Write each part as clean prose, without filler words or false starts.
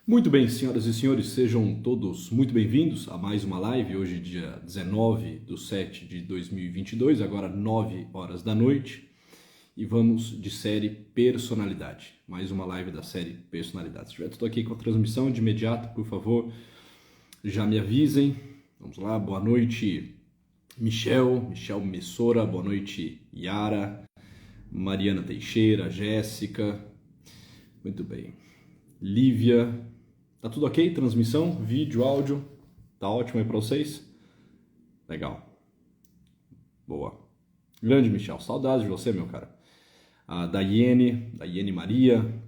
Muito bem, senhoras e senhores, sejam todos muito bem-vindos a mais uma live, hoje dia 19/7/2022, agora 9 horas da noite, e vamos de série Personalidade, mais uma live da série Personalidade. Se tiver tudo aqui com a transmissão de imediato, por favor, já me avisem. Vamos lá, boa noite Michel Messora, boa noite Yara, Mariana Teixeira, Jéssica, muito bem, Lívia. Tá tudo ok? Transmissão, vídeo, áudio, tá ótimo aí pra vocês? Legal. Boa. Grande Michel, saudades de você, meu cara. A Daiane Maria,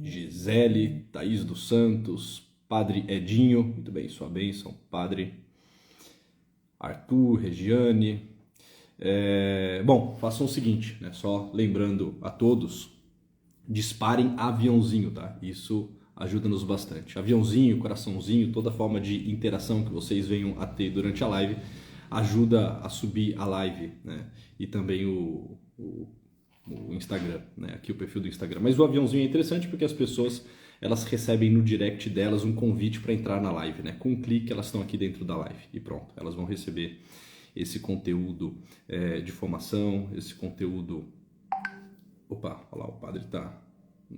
Gisele, Thaís dos Santos, Padre Edinho, muito bem, sua bênção, Padre Arthur, Regiane. Bom, façam o seguinte, né? Só lembrando a todos, disparem aviãozinho, tá? Isso ajuda-nos bastante. Aviãozinho, coraçãozinho, toda forma de interação que vocês venham a ter durante a live ajuda a subir a live, né? E também o Instagram, né? Aqui o perfil do Instagram. Mas o aviãozinho é interessante porque as pessoas elas recebem no direct delas um convite para entrar na live, né? Com um clique elas estão aqui dentro da live e pronto, elas vão receber esse conteúdo de formação, esse conteúdo. Opa, olha lá, o padre está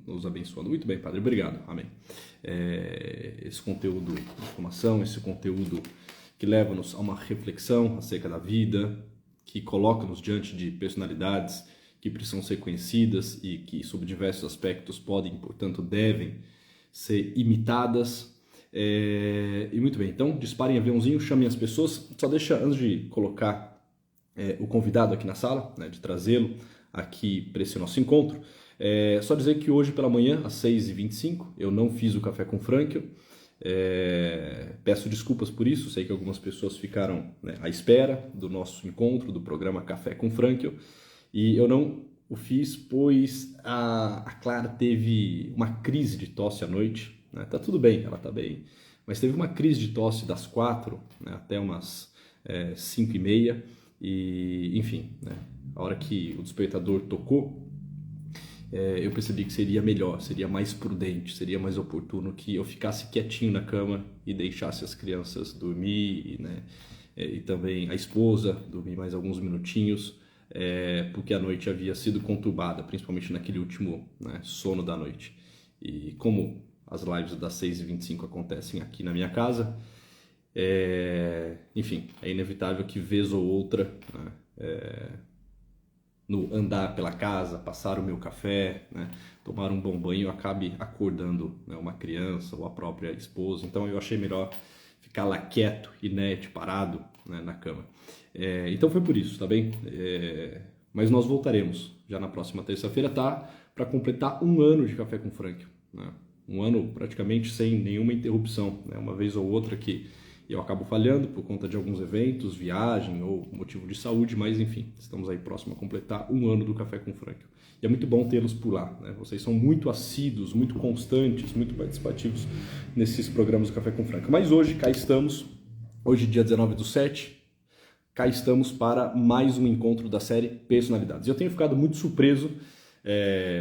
nos abençoando. Muito bem, Padre, obrigado, amém. Esse conteúdo de informação, esse conteúdo que leva-nos a uma reflexão acerca da vida, que coloca-nos diante de personalidades que precisam ser conhecidas e que, sob diversos aspectos, podem, portanto, devem ser imitadas. E muito bem, então, disparem aviãozinho, chamem as pessoas. Só deixa, antes de colocar o convidado aqui na sala, né, de trazê-lo aqui para esse nosso encontro, só dizer que hoje pela manhã, às 6h25, eu não fiz o Café com Franklin. Peço desculpas por isso, sei que algumas pessoas ficaram, né, à espera do nosso encontro, do programa Café com Franklin, e eu não o fiz pois a Clara teve uma crise de tosse à noite, né? Tá tudo bem, ela tá bem, mas teve uma crise de tosse das 4, né, até umas 5h30, e enfim, né, a hora que o despertador tocou, eu percebi que seria melhor, seria mais prudente, seria mais oportuno que eu ficasse quietinho na cama e deixasse as crianças dormir, né, e também a esposa dormir mais alguns minutinhos, porque a noite havia sido conturbada, principalmente naquele último, né, sono da noite. E como as lives das 6h25 acontecem aqui na minha casa, enfim, é inevitável que vez ou outra, né, no andar pela casa, passar o meu café, né, tomar um bom banho, acabe acordando, né, uma criança ou a própria esposa. Então eu achei melhor ficar lá quieto, inerte, parado, né, na cama. Então foi por isso, tá bem? Mas nós voltaremos já na próxima terça-feira, tá? Para completar um ano de Café com Franklin, né? Um ano praticamente sem nenhuma interrupção, né? Uma vez ou outra que eu acabo falhando por conta de alguns eventos, viagem ou motivo de saúde, mas enfim, estamos aí próximo a completar um ano do Café com Franklin. E é muito bom tê-los por lá, né? Vocês são muito assíduos, muito constantes, muito participativos nesses programas do Café com Franklin. Mas hoje, cá estamos, hoje dia 19/7, cá estamos para mais um encontro da série Personalidades. Eu tenho ficado muito surpreso,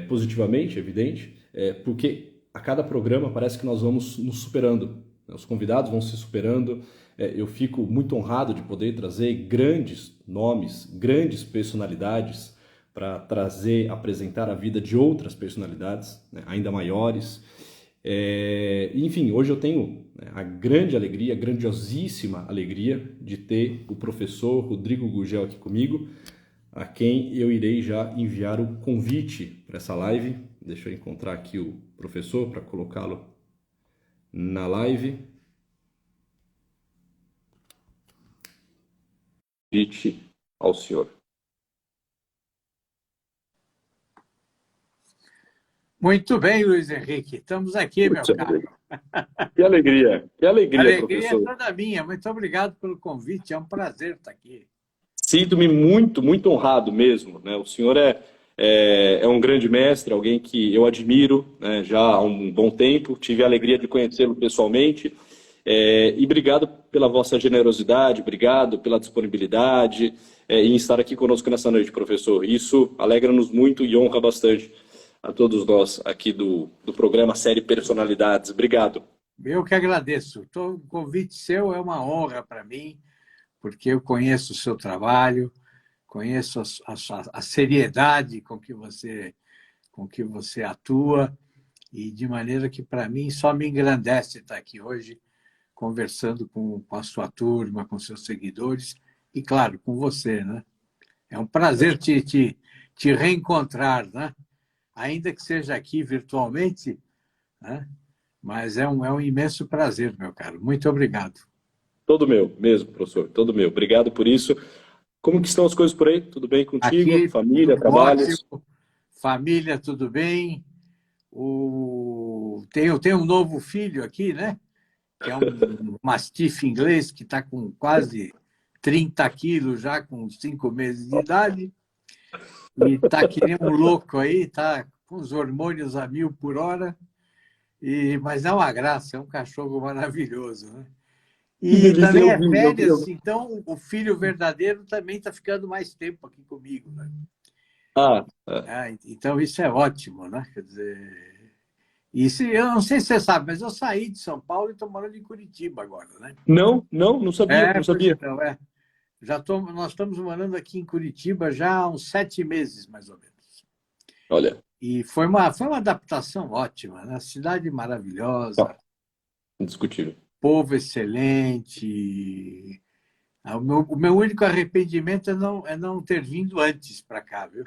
positivamente, evidente, porque a cada programa parece que nós vamos nos superando. Os convidados vão se superando. Eu fico muito honrado de poder trazer grandes nomes, grandes personalidades para apresentar a vida de outras personalidades, né, ainda maiores. Enfim, hoje eu tenho, né, a grande alegria, a grandiosíssima alegria de ter o professor Rodrigo Gurgel aqui comigo, a quem eu irei já enviar o convite para essa live. Deixa eu encontrar aqui o professor para colocá-lo na live. Convite ao senhor. Muito bem, Luiz Henrique. Estamos aqui, meu caro. Que alegria, Alegria professor. é toda minha. Muito obrigado pelo convite. É um prazer estar aqui. Sinto-me muito honrado mesmo, né? O senhor é um grande mestre, alguém que eu admiro, né, já há um bom tempo. Tive a alegria de conhecê-lo pessoalmente. E obrigado pela vossa generosidade, obrigado pela disponibilidade em estar aqui conosco nessa noite, professor. Isso alegra-nos muito e honra bastante a todos nós aqui do programa Série Personalidades. Obrigado. Eu que agradeço. O convite seu é uma honra para mim, porque eu conheço o seu trabalho, conheço a seriedade com que você atua, e de maneira que, para mim, só me engrandece estar aqui hoje, conversando com a sua turma, com seus seguidores, e, claro, com você, né? É um prazer te reencontrar, né? Ainda que seja aqui virtualmente, né? Mas é um imenso prazer, meu caro. Muito obrigado. Todo meu, mesmo, professor. Todo meu. Obrigado por isso. Como que estão as coisas por aí? Tudo bem contigo? Aqui, Família, tudo trabalhos? ótimo. Família, tudo bem. Tenho um novo filho aqui, né? Que é um mastiff inglês que está com quase 30 quilos já, com 5 meses de idade. E está que nem um louco aí, está com os hormônios a 1000 por hora. Mas é uma graça, é um cachorro maravilhoso, né? Que E delícia, também eu é vi, férias, então o filho verdadeiro também está ficando mais tempo aqui comigo, né? Ah, é. Então isso é ótimo, né? Quer dizer, eu não sei se você sabe, mas eu saí de São Paulo e estou morando em Curitiba agora, né? Não sabia, não Pois sabia. então, nós estamos morando aqui em Curitiba já há uns 7 meses, mais ou menos. Olha, E foi uma adaptação ótima, né? Cidade maravilhosa, ó, indiscutível. povo excelente. O meu único arrependimento é não ter vindo antes para cá, viu?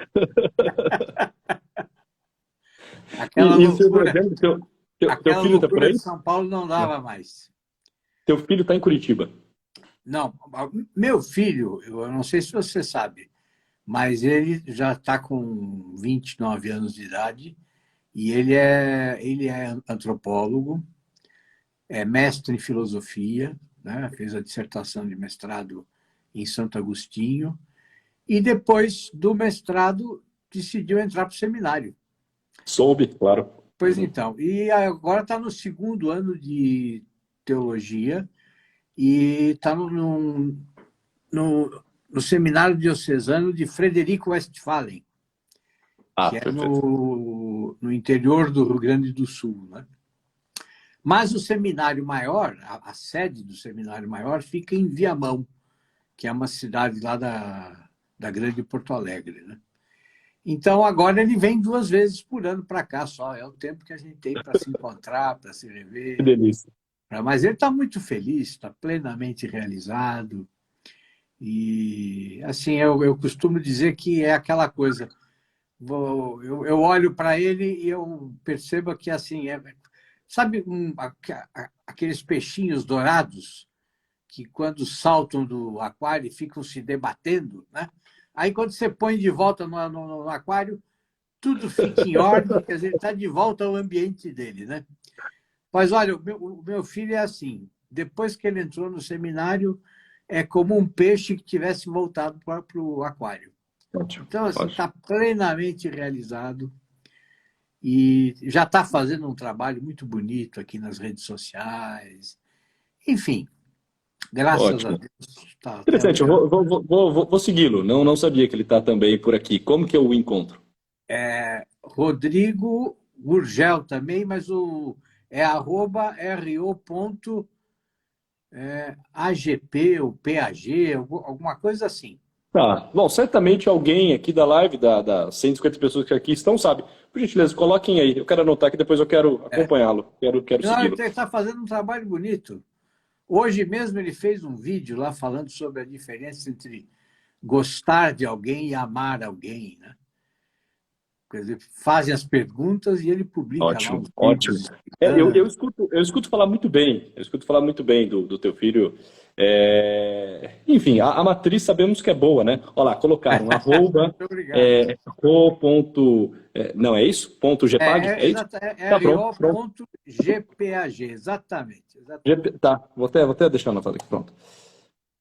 Aquela E o seu loucura, Brasil, teu aquela filho tá por loucura aí? de São Paulo não dava mais. Teu filho tá em Curitiba. Não, meu filho, eu não sei se você sabe, mas ele já está com 29 anos de idade e ele é antropólogo, é mestre em filosofia, né? Fez a dissertação de mestrado em Santo Agostinho e depois do mestrado decidiu entrar para o seminário. Soube, claro. Pois então, e agora está no segundo ano de teologia e está no seminário diocesano de Frederico Westphalen, Ah, que é perfeito. no interior do Rio Grande do Sul, né? Mas o seminário maior, a sede do seminário maior, fica em Viamão, que é uma cidade lá da Grande Porto Alegre, né? Então, agora ele vem 2 vezes por ano para cá só. É o tempo que a gente tem para se encontrar, para se Que rever. delícia. Mas ele está muito feliz, está plenamente realizado. E, assim, eu costumo dizer que é aquela coisa. Eu olho para ele e eu percebo que, assim, sabe aqueles peixinhos dourados que, quando saltam do aquário, ficam se debatendo, né? Aí, quando você põe de volta no aquário, tudo fica em ordem, quer dizer, ele está de volta ao ambiente dele, né? Mas, olha, o meu filho é assim, depois que ele entrou no seminário, é como um peixe que tivesse voltado para o aquário. Ótimo, Então, assim, ótimo. está plenamente realizado e já está fazendo um trabalho muito bonito aqui nas redes sociais. Enfim, graças a Ótimo. Deus, está Interessante, eu melhor. vou segui-lo. Não sabia que ele está também por aqui. Como que eu o encontro? Rodrigo Gurgel também, mas é @ro.agp ou PAG, alguma coisa assim. Tá. Bom, certamente alguém aqui da live, das 150 pessoas que aqui estão, sabe. Por gentileza, coloquem aí. Eu quero anotar que depois eu quero acompanhá-lo. Quero Não, ele segui-lo. está fazendo um trabalho bonito. Hoje mesmo ele fez um vídeo lá falando sobre a diferença entre gostar de alguém e amar alguém, né? Quer dizer, fazem as perguntas e ele publica lá Ótimo, uns ótimo. vídeos Eu explicando. escuto falar muito bem. Eu escuto falar muito bem do teu filho. Enfim, a matriz sabemos que é boa, né? Olha lá, colocaram arroba Muito obrigado. não é isso? Ponto GPAG? É isso? Tá pronto, pronto. ro.gpag, exatamente. Tá, vou até deixar anotado aqui, pronto.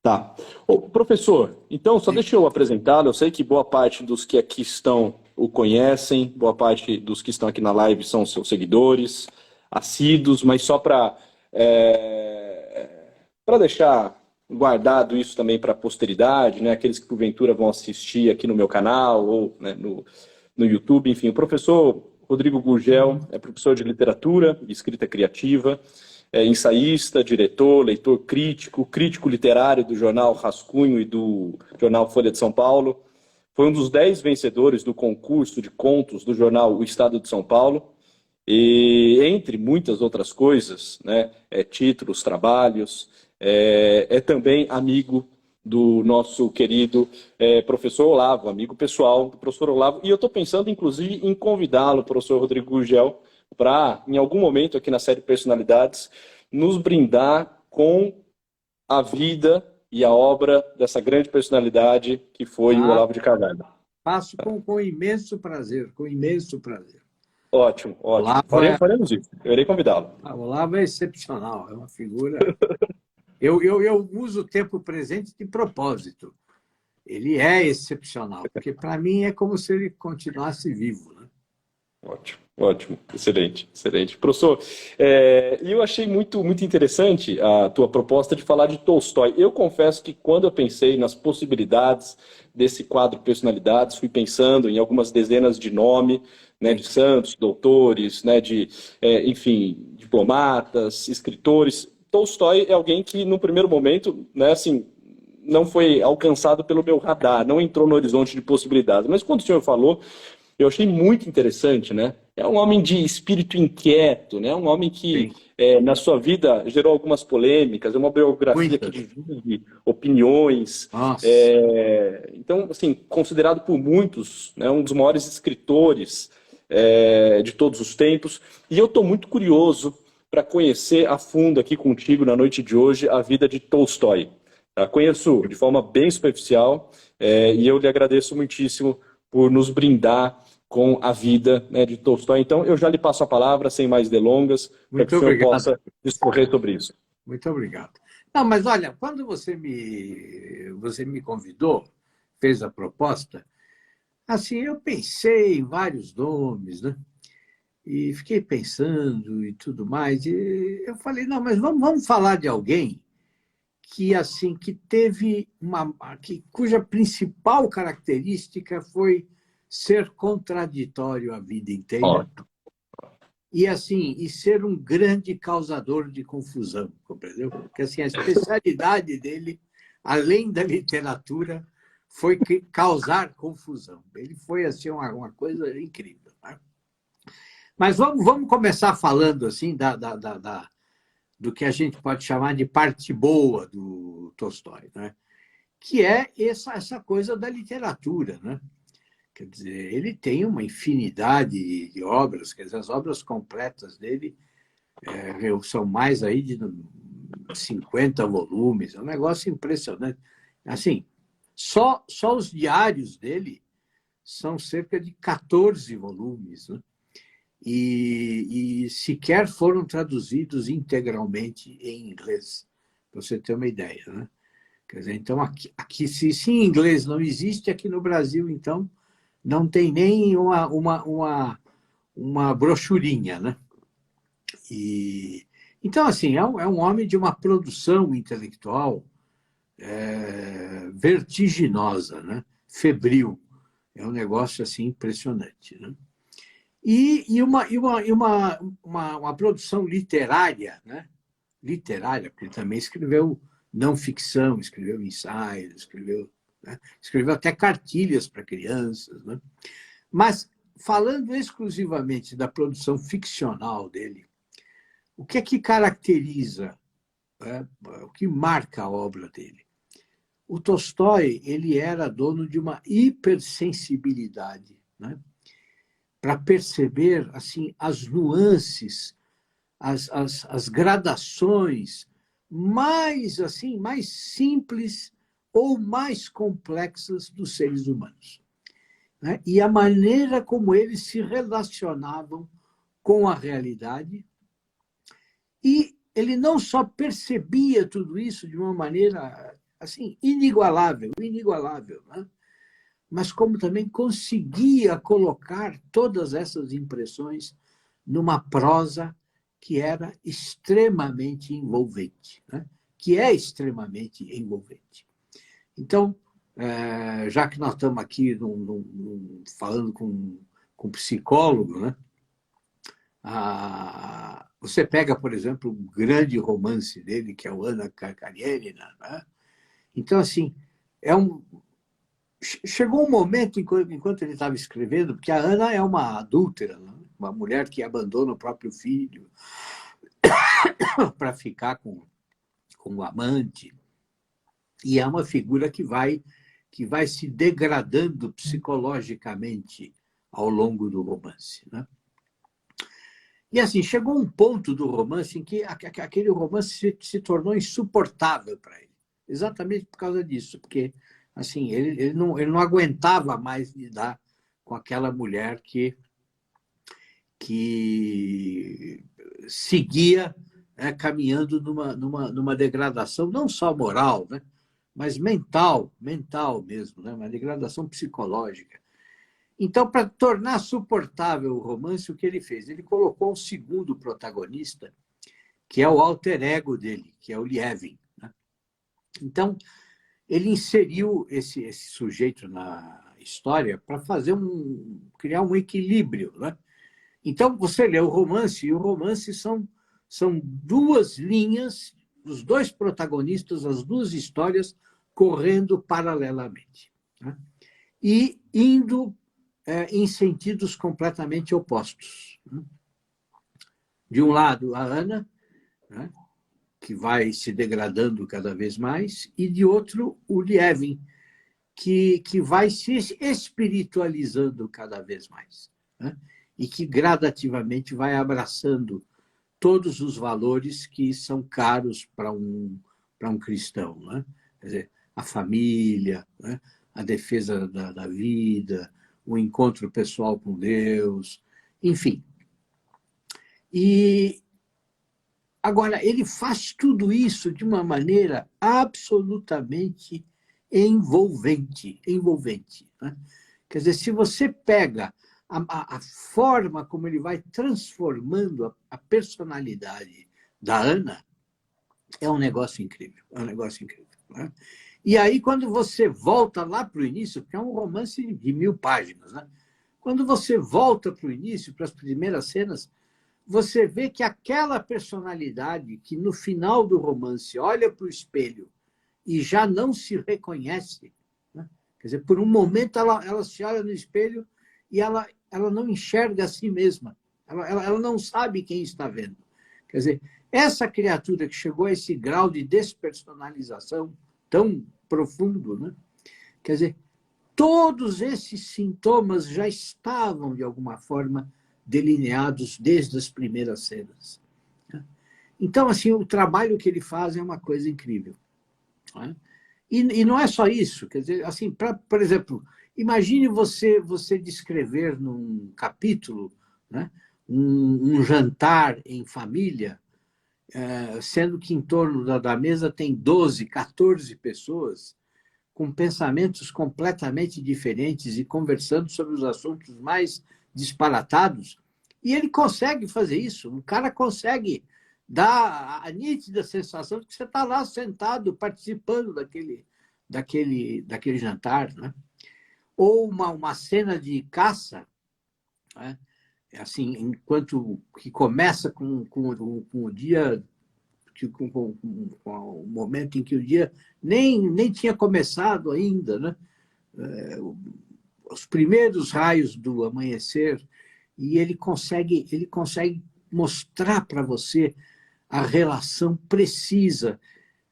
Tá. Ô, professor, então só Sim. deixa eu apresentá-lo. Eu sei que boa parte dos que aqui estão o conhecem, boa parte dos que estão aqui na live são seus seguidores, assíduos, mas só para deixar guardado isso também para a posteridade, né? Aqueles que porventura vão assistir aqui no meu canal ou, né, no YouTube, enfim, o professor Rodrigo Gurgel é professor de literatura e escrita criativa, é ensaísta, diretor, leitor crítico, crítico literário do jornal Rascunho e do jornal Folha de São Paulo. Foi um dos 10 vencedores do concurso de contos do jornal O Estado de São Paulo. E, entre muitas outras coisas, né, títulos, trabalhos, é também amigo do nosso querido professor Olavo, amigo pessoal do professor Olavo. E eu estou pensando, inclusive, em convidá-lo, professor Rodrigo Gurgel, para, em algum momento aqui na série Personalidades, nos brindar com a vida e a obra dessa grande personalidade que foi o Olavo de Carvalho. Faço com imenso prazer, com imenso prazer. Ótimo, ótimo. Faremos isso. Eu irei convidá-lo. O Olavo é excepcional, é uma figura... Eu uso o tempo presente de propósito. Ele é excepcional, porque para mim é como se ele continuasse vivo, né? Ótimo, ótimo, excelente, excelente. Professor, eu achei muito interessante a tua proposta de falar de Tolstói. Eu confesso que quando eu pensei nas possibilidades desse quadro Personalidades, fui pensando em algumas dezenas de nomes, né, de santos, doutores, né, enfim, diplomatas, escritores. Tolstói é alguém que, no primeiro momento, né, assim, não foi alcançado pelo meu radar, não entrou no horizonte de possibilidades. Mas quando o senhor falou, eu achei muito interessante, né? É um homem de espírito inquieto, né? Um homem que, na sua vida, gerou algumas polêmicas, é uma biografia que divide opiniões. Então, assim, considerado por muitos, né, um dos maiores escritores de todos os tempos. E eu estou muito curioso para conhecer a fundo aqui contigo na noite de hoje a vida de Tolstói. Conheço de forma bem superficial e eu lhe agradeço muitíssimo por nos brindar com a vida, né, de Tolstói. Então, eu já lhe passo a palavra, sem mais delongas, para que o senhor possa discorrer sobre isso. Muito obrigado. Não, mas olha, quando você me convidou, fez a proposta, assim, eu pensei em vários nomes, né? E fiquei pensando e tudo mais. E eu falei, não, mas vamos falar de alguém que assim que teve cuja principal característica foi ser contraditório a vida inteira. E assim, e ser um grande causador de confusão, compreendeu? Porque assim, a especialidade dele, além da literatura, foi causar confusão. Ele foi assim uma coisa incrível, né? Mas vamos começar falando assim do que a gente pode chamar de parte boa do Tolstói, né? Que é essa coisa da literatura, né? Quer dizer, ele tem uma infinidade de obras, quer dizer, as obras completas dele são mais aí de 50 volumes, é um negócio impressionante. Assim, só os diários dele são cerca de 14 volumes, né? E sequer foram traduzidos integralmente em inglês, para você ter uma ideia, né? Quer dizer, então, aqui se em inglês não existe, aqui no Brasil, então, não tem nem uma brochurinha, né? Então, assim, é um homem de uma produção intelectual vertiginosa, né? Febril. É um negócio assim impressionante, né? E uma produção literária, né? Literária, porque ele também escreveu não ficção, escreveu ensaios, escreveu até cartilhas para crianças, né? Mas, falando exclusivamente da produção ficcional dele, o que é que caracteriza, o que marca a obra dele? O Tolstói, ele era dono de uma hipersensibilidade, né? Para perceber assim as nuances, as gradações mais simples ou mais complexas dos seres humanos, né? E a maneira como eles se relacionavam com a realidade. E ele não só percebia tudo isso de uma maneira assim inigualável, né? Mas como também conseguia colocar todas essas impressões numa prosa que era extremamente envolvente, né? Que é extremamente envolvente. Então, já que nós estamos aqui falando com um psicólogo, né? Você pega, por exemplo, um grande romance dele, que é o Anna Karenina, né? Então, assim, chegou um momento, enquanto ele estava escrevendo, porque a Ana é uma adúltera, né? Uma mulher que abandona o próprio filho para ficar com o amante, e é uma figura que vai se degradando psicologicamente ao longo do romance, né? E assim, chegou um ponto do romance em que aquele romance se tornou insuportável para ele. Exatamente por causa disso, porque assim, ele não aguentava mais lidar com aquela mulher que seguia, né, caminhando numa degradação não só moral, né, mas mental mesmo, né, uma degradação psicológica. Então, para tornar suportável o romance, o que ele fez? Ele colocou um segundo protagonista, que é o alter ego dele, que é o Lievin, né? Então, ele inseriu esse sujeito na história para criar um equilíbrio, né? Então, você lê o romance, e o romance são duas linhas, os dois protagonistas, as duas histórias correndo paralelamente, né? E indo em sentidos completamente opostos. De um lado, a Ana, né, que vai se degradando cada vez mais, e de outro, o Lievin, que vai se espiritualizando cada vez mais, né, e que gradativamente vai abraçando todos os valores que são caros para um cristão, né? Quer dizer, a família, né, a defesa da vida, o encontro pessoal com Deus, enfim. E agora, ele faz tudo isso de uma maneira absolutamente envolvente, né? Quer dizer, se você pega a forma como ele vai transformando a personalidade da Ana, é um negócio incrível, né? E aí, quando você volta lá para o início, porque é um romance de 1000 páginas, né? Quando você volta para o início, para as primeiras cenas, você vê que aquela personalidade que no final do romance olha para o espelho e já não se reconhece, né? Quer dizer, por um momento ela se olha no espelho e ela não enxerga a si mesma, ela não sabe quem está vendo. Quer dizer, essa criatura que chegou a esse grau de despersonalização tão profundo, né? Quer dizer, todos esses sintomas já estavam, de alguma forma, delineados desde as primeiras cenas. Então, assim, o trabalho que ele faz é uma coisa incrível, né? E não é só isso, quer dizer, assim, por exemplo, imagine você descrever num capítulo, né, um jantar em família, sendo que em torno da mesa tem 12, 14 pessoas, com pensamentos completamente diferentes e conversando sobre os assuntos mais disparatados. E ele consegue fazer isso. O cara consegue dar a nítida sensação de que você está lá sentado, participando daquele jantar, né? Ou uma cena de caça, né? Assim, enquanto que começa com o dia, com o momento em que o dia nem tinha começado ainda, né? Os primeiros raios do amanhecer, e ele consegue mostrar para você a relação precisa,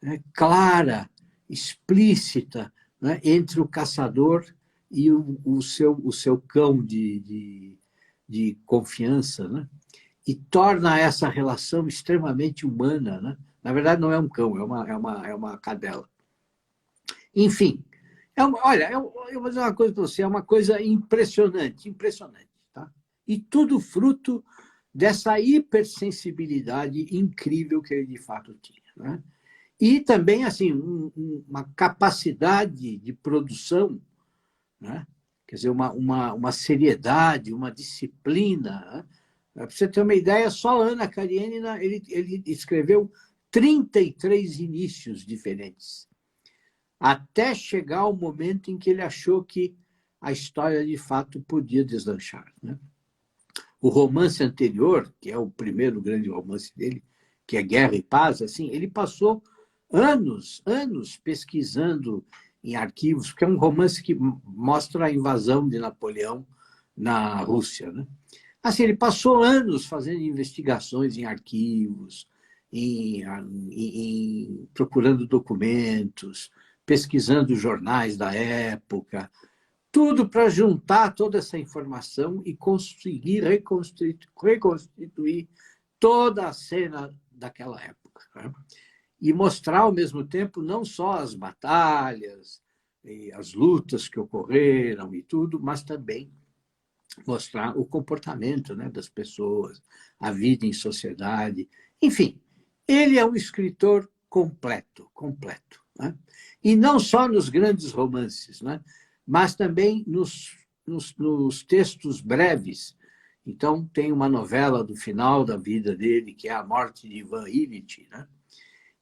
né, clara, explícita, né, entre o caçador e o seu cão de confiança, né? E torna essa relação extremamente humana, né? Na verdade, não é um cão, é uma cadela. Enfim, olha, eu vou dizer uma coisa para você, é uma coisa impressionante, tá? E tudo fruto dessa hipersensibilidade incrível que ele de fato tinha, né? E também, assim, uma capacidade de produção, né? Quer dizer, uma seriedade, uma disciplina, né? Para você ter uma ideia, só Anna Karenina, ele escreveu 33 inícios diferentes, até chegar ao momento em que ele achou que a história, de fato, podia deslanchar, né? o romance anterior, que é o primeiro grande romance dele, que é Guerra e Paz, assim, ele passou anos pesquisando em arquivos, porque é um romance que mostra a invasão de Napoleão na Rússia, né? Assim, ele passou anos fazendo investigações em arquivos, procurando documentos, pesquisando jornais da época, tudo para juntar toda essa informação e conseguir reconstituir toda a cena daquela época, né? E mostrar, ao mesmo tempo, não só as batalhas, e as lutas que ocorreram e tudo, mas também mostrar o comportamento, né, das pessoas, a vida em sociedade. Enfim, ele é um escritor completo, né? E não só nos grandes romances, né, mas também nos textos breves. Então, tem uma novela do final da vida dele, que é A Morte de Ivan Ilitch, né?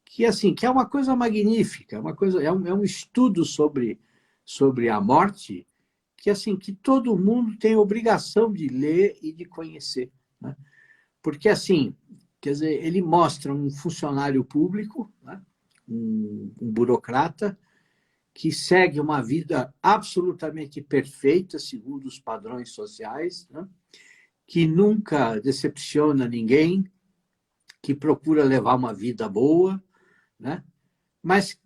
Que, assim, que é uma coisa magnífica, é um estudo sobre a morte que, assim, que todo mundo tem obrigação de ler e de conhecer, né? Porque, assim, quer dizer, ele mostra um funcionário público, né? um burocrata, que segue uma vida absolutamente perfeita, segundo os padrões sociais, né? Que nunca decepciona ninguém, que procura levar uma vida boa, né? Mas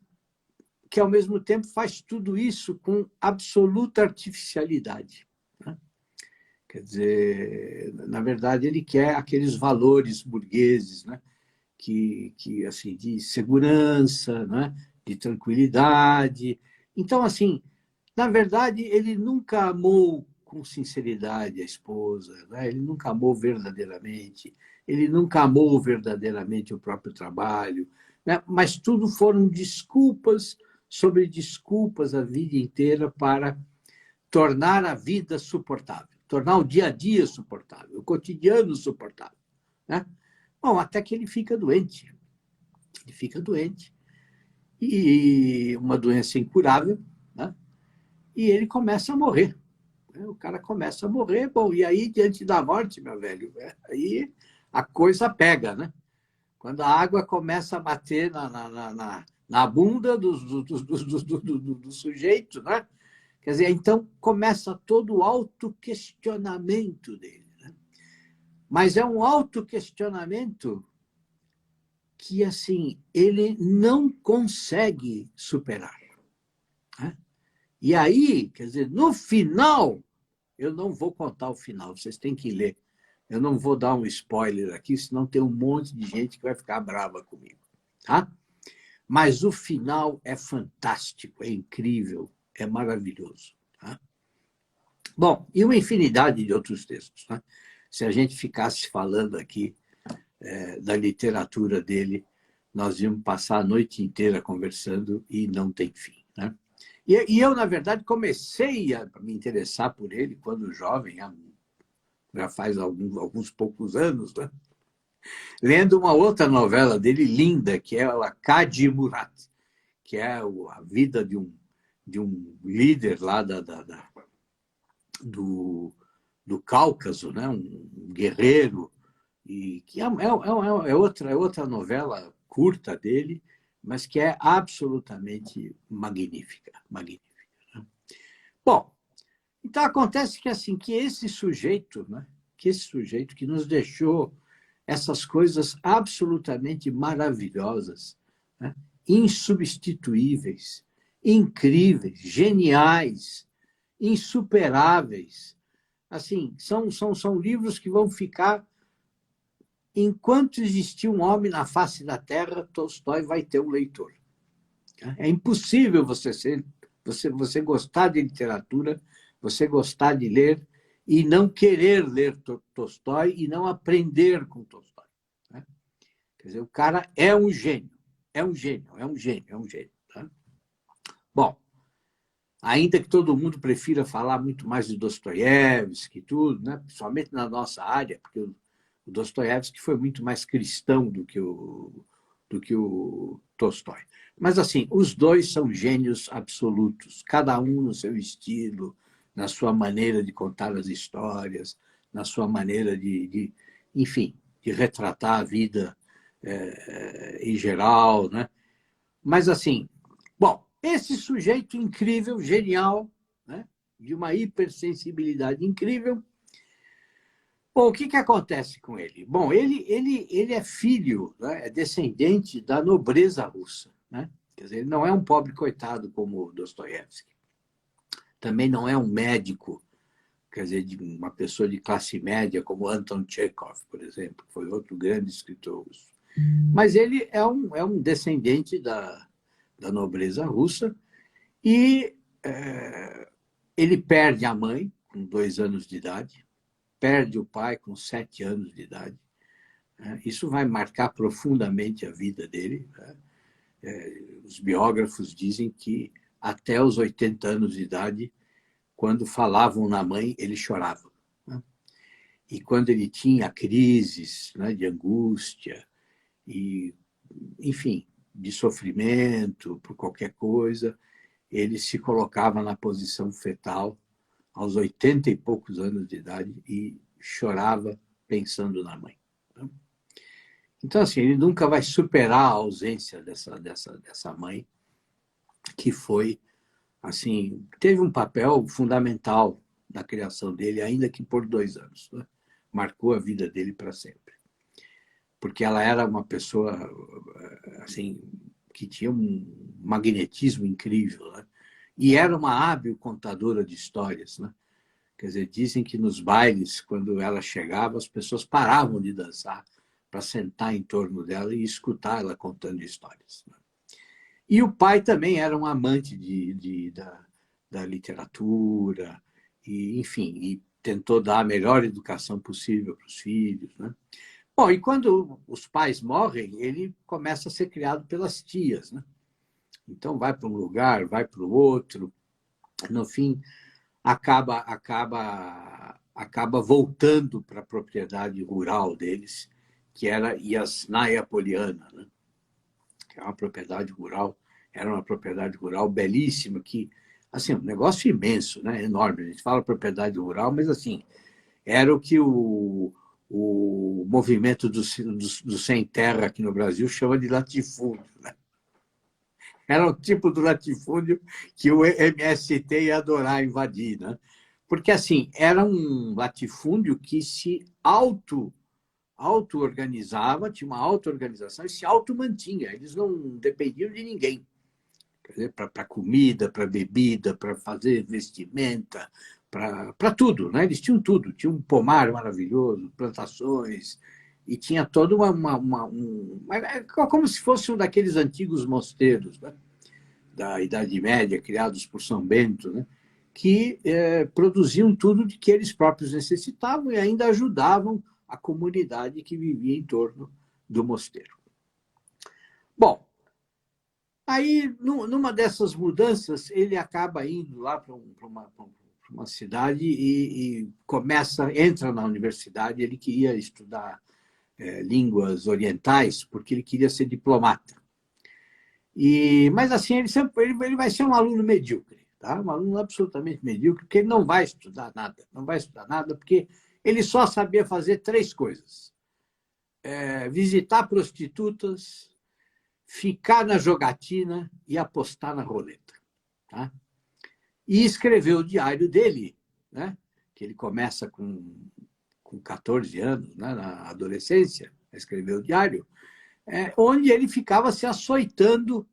que, ao mesmo tempo, faz tudo isso com absoluta artificialidade, né? Quer dizer, na verdade, ele quer aqueles valores burgueses, né? que assim, de segurança, né? De tranquilidade. Então, assim, na verdade, ele nunca amou com sinceridade a esposa, né? Ele nunca amou verdadeiramente, ele nunca amou verdadeiramente o próprio trabalho, né? Mas tudo foram desculpas sobre desculpas a vida inteira para tornar a vida suportável, tornar o dia a dia suportável, o cotidiano suportável, né? Bom, até que ele fica doente. Ele fica doente, e uma doença incurável, né? E ele começa a morrer. O cara começa a morrer, bom, e aí, diante da morte, meu velho, aí a coisa pega, né? Quando a água começa a bater na bunda do sujeito, né? Quer dizer, então começa todo o autoquestionamento dele, né? Mas é um autoquestionamento que, assim, ele não consegue superar, né? E aí, quer dizer, no final, eu não vou contar o final, vocês têm que ler. Eu não vou dar um spoiler aqui, senão tem um monte de gente que vai ficar brava comigo, tá? Mas o final é fantástico, é incrível, é maravilhoso, tá? Bom, e uma infinidade de outros textos, né? Se a gente ficasse falando aqui da literatura dele, nós íamos passar a noite inteira conversando e não tem fim, né? E eu, na verdade, comecei a me interessar por ele quando jovem, já faz alguns poucos anos, né? Lendo uma outra novela dele linda, que é a Kadi Murat, que é a vida de um líder lá do Cáucaso, né? Um guerreiro, e que é outra novela curta dele, mas que é absolutamente magnífica, magnífica, né? Bom, então acontece que, assim, que esse sujeito, né? Que esse sujeito que nos deixou essas coisas absolutamente maravilhosas, né? Insubstituíveis, incríveis, geniais, insuperáveis. Assim, são livros que vão ficar. Enquanto existir um homem na face da Terra, Tolstói vai ter um leitor. É impossível você gostar de literatura, você gostar de ler e não querer ler Tolstói e não aprender com Tolstói, né? Quer dizer, o cara é um gênio, é um gênio, é um gênio, é um gênio, tá? Bom, ainda que todo mundo prefira falar muito mais de Dostoiévski e tudo, né? Principalmente na nossa área, porque o Dostoiévski foi muito mais cristão do que o Tolstói. Mas, assim, os dois são gênios absolutos, cada um no seu estilo, na sua maneira de contar as histórias, na sua maneira enfim, de retratar a vida em geral, né? Mas assim, bom, esse sujeito incrível, genial, né? De uma hipersensibilidade incrível. Bom, o que acontece com ele? Bom, ele é filho, né? É descendente da nobreza russa, né? Quer dizer, ele não é um pobre coitado como Dostoiévski. Também não é um médico, quer dizer, de uma pessoa de classe média como Anton Chekhov, por exemplo, que foi outro grande escritor russo. Mas ele é um descendente da nobreza russa e ele perde a mãe com 2 anos de idade, perde o pai com 7 anos de idade. Isso vai marcar profundamente a vida dele. Os biógrafos dizem que até os 80 anos de idade, quando falavam na mãe, ele chorava. E quando ele tinha crises, né, de angústia, e, enfim, de sofrimento por qualquer coisa, ele se colocava na posição fetal aos 80 e poucos anos de idade e chorava pensando na mãe. Então, assim, ele nunca vai superar a ausência dessa mãe, que foi, assim, teve um papel fundamental na criação dele, ainda que por 2 anos, né? Marcou a vida dele para sempre. Porque ela era uma pessoa, assim, que tinha um magnetismo incrível, né? E era uma hábil contadora de histórias, né? Quer dizer, dizem que nos bailes, quando ela chegava, as pessoas paravam de dançar para sentar em torno dela e escutar ela contando histórias. E o pai também era um amante da literatura, e, enfim, e tentou dar a melhor educação possível para os filhos, né? Bom, e quando os pais morrem, ele começa a ser criado pelas tias, né? Então vai para um lugar, vai para o outro, no fim acaba voltando para a propriedade rural deles, que era Yasnaya Poliana, né? Que é uma propriedade rural, era uma propriedade rural belíssima, que, assim, um negócio imenso, né? Enorme. A gente fala propriedade rural, mas, assim, era o que o movimento do sem terra aqui no Brasil chama de latifúndio, né? Era o tipo do latifúndio que o MST ia adorar invadir, né? Porque, assim, era um latifúndio que se auto-organizava, tinha uma auto-organização e se auto-mantinha. Eles não dependiam de ninguém. Quer dizer, para comida, para bebida, para fazer vestimenta, para tudo, né? Eles tinham tudo. Tinha um pomar maravilhoso, plantações, e tinha toda como se fosse um daqueles antigos mosteiros, né? Da Idade Média, criados por São Bento, né? Que produziam tudo de que eles próprios necessitavam e ainda ajudavam a comunidade que vivia em torno do mosteiro. Bom, aí, numa dessas mudanças, ele acaba indo lá para uma cidade e entra na universidade. Ele queria estudar línguas orientais, porque ele queria ser diplomata. Mas, assim, ele vai ser um aluno medíocre, tá? Um aluno absolutamente medíocre, porque ele não vai estudar nada, porque ele só sabia fazer 3 coisas: visitar prostitutas, ficar na jogatina e apostar na roleta, tá? E escreveu o diário dele, né? Que ele começa com 14 anos, né? Na adolescência, escreveu o diário, onde ele ficava se açoitando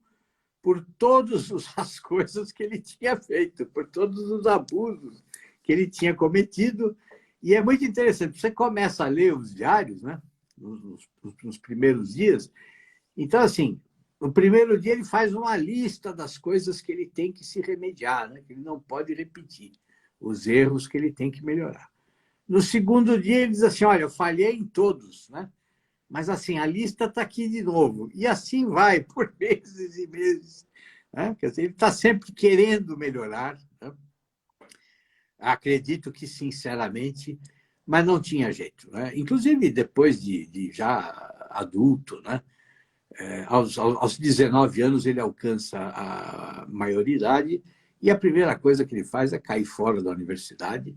por todas as coisas que ele tinha feito, por todos os abusos que ele tinha cometido. E é muito interessante, você começa a ler os diários, né? Nos primeiros dias. Então, assim, no primeiro dia ele faz uma lista das coisas que ele tem que se remediar, né? Que ele não pode repetir, os erros que ele tem que melhorar. No segundo dia ele diz assim: olha, eu falhei em todos, né? Mas, assim, a lista está aqui de novo. E assim vai, por meses e meses, né? Quer dizer, ele está sempre querendo melhorar, né? Acredito que, sinceramente, mas não tinha jeito, né? Inclusive, depois de já adulto, né? Aos 19 anos, ele alcança a maioridade e a primeira coisa que ele faz é cair fora da universidade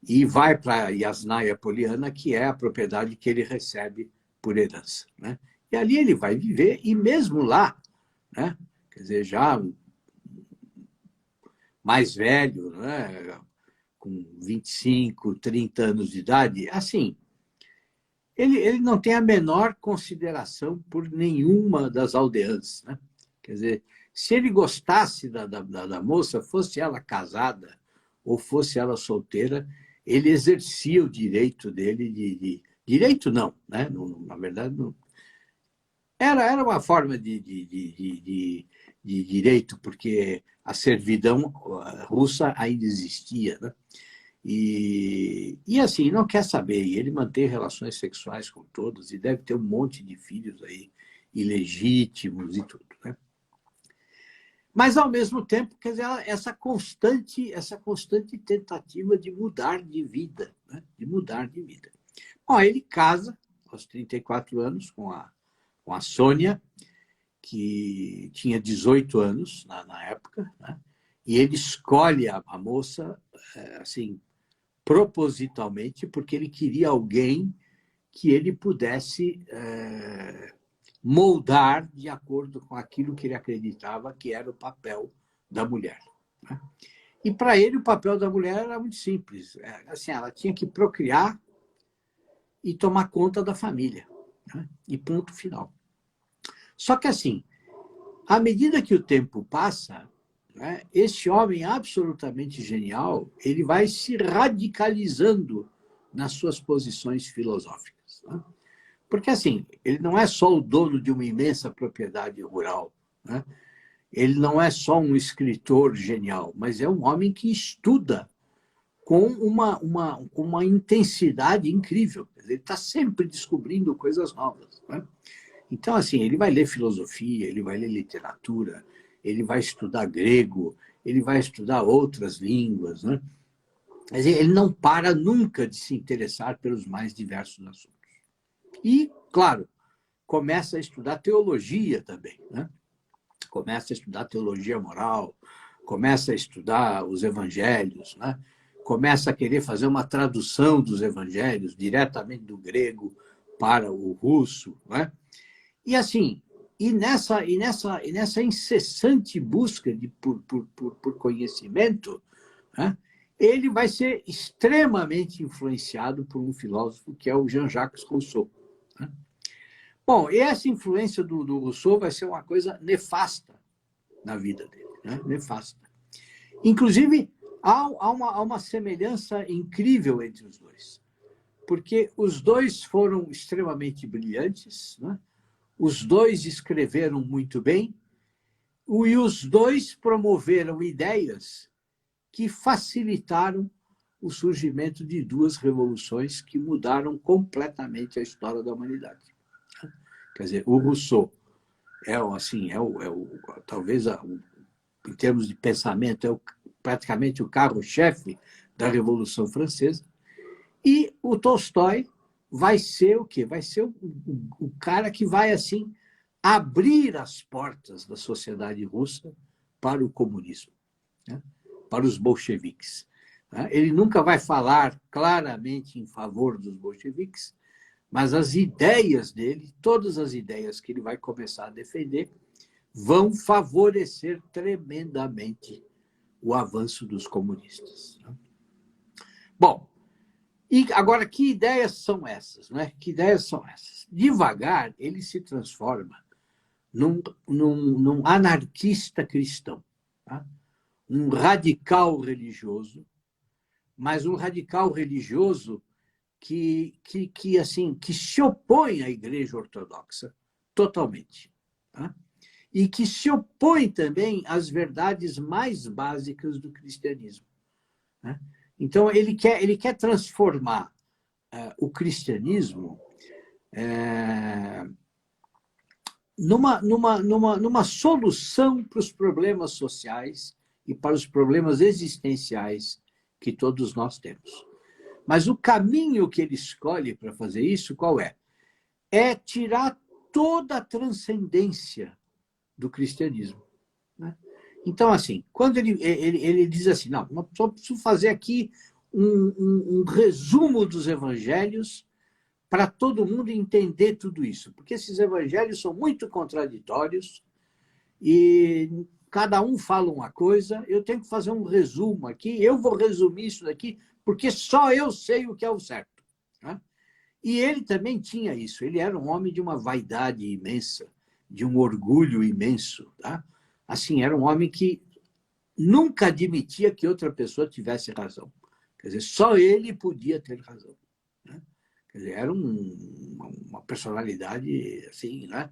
e vai para Yasnaya Poliana, que é a propriedade que ele recebe por herança, né? E ali ele vai viver, e mesmo lá, né? Quer dizer, já mais velho, né? Com 25, 30 anos de idade, assim, ele não tem a menor consideração por nenhuma das aldeãs, né? Quer dizer, se ele gostasse da moça, fosse ela casada ou fosse ela solteira, ele exercia o direito dele direito não, né? Na verdade, não. Era uma forma de direito, porque a servidão russa ainda existia, né? E assim, não quer saber, e ele mantém relações sexuais com todos, e deve ter um monte de filhos aí, ilegítimos e tudo, né? Mas, ao mesmo tempo, quer dizer, essa constante tentativa de mudar de vida, né? De mudar de vida. Bom, ele casa aos 34 anos com a Sônia, que tinha 18 anos na época, né? E ele escolhe a moça, assim, propositalmente, porque ele queria alguém que ele pudesse moldar de acordo com aquilo que ele acreditava que era o papel da mulher, né? E para ele o papel da mulher era muito simples. Assim, ela tinha que procriar e tomar conta da família, né? E ponto final. Só que assim, à medida que o tempo passa, né, esse homem absolutamente genial, ele vai se radicalizando nas suas posições filosóficas, né? Porque, assim, ele não é só o dono de uma imensa propriedade rural, né? Ele não é só um escritor genial, mas é um homem que estuda com uma intensidade incrível. Ele está sempre descobrindo coisas novas, né? Então, assim, ele vai ler filosofia, ele vai ler literatura, ele vai estudar grego, ele vai estudar outras línguas, né? Mas ele não para nunca de se interessar pelos mais diversos assuntos. E, claro, começa a estudar teologia também, né? Começa a estudar teologia moral, começa a estudar os evangelhos, né? Começa a querer fazer uma tradução dos evangelhos diretamente do grego para o russo, né? E assim, nessa incessante busca por conhecimento, né, ele vai ser extremamente influenciado por um filósofo que é o Jean-Jacques Rousseau, né? Bom, e essa influência do Rousseau vai ser uma coisa nefasta na vida dele, né? Nefasta. Inclusive, há uma semelhança incrível entre os dois, porque os dois foram extremamente brilhantes, né? Os dois escreveram muito bem, e os dois promoveram ideias que facilitaram o surgimento de duas revoluções que mudaram completamente a história da humanidade. Quer dizer, o Rousseau talvez, em termos de pensamento, praticamente o carro-chefe da Revolução Francesa, e o Tolstói vai ser o quê? Vai ser o cara que vai, assim, abrir as portas da sociedade russa para o comunismo, né? Para os bolcheviques, né? Ele nunca vai falar claramente em favor dos bolcheviques, mas as ideias dele, todas as ideias que ele vai começar a defender, vão favorecer tremendamente o avanço dos comunistas, né? Bom, e agora, que ideias são essas, né? Que ideias são essas? Devagar, ele se transforma num anarquista cristão, tá? Um radical religioso, mas um radical religioso que se opõe à Igreja Ortodoxa totalmente, tá? E que se opõe também às verdades mais básicas do cristianismo, né? Então, ele quer transformar o cristianismo numa solução para os problemas sociais e para os problemas existenciais que todos nós temos. Mas o caminho que ele escolhe para fazer isso, qual é? É tirar toda a transcendência do cristianismo, né? Então, assim, quando ele diz assim, não, só preciso fazer aqui um resumo dos evangelhos para todo mundo entender tudo isso, porque esses evangelhos são muito contraditórios e cada um fala uma coisa, eu tenho que fazer um resumo aqui, eu vou resumir isso daqui, porque só eu sei o que é o certo. Né? E ele também tinha isso, ele era um homem de uma vaidade imensa, de um orgulho imenso. Tá? Assim, era um homem que nunca admitia que outra pessoa tivesse razão. Quer dizer, só ele podia ter razão. Né? Quer dizer, era uma personalidade assim, né?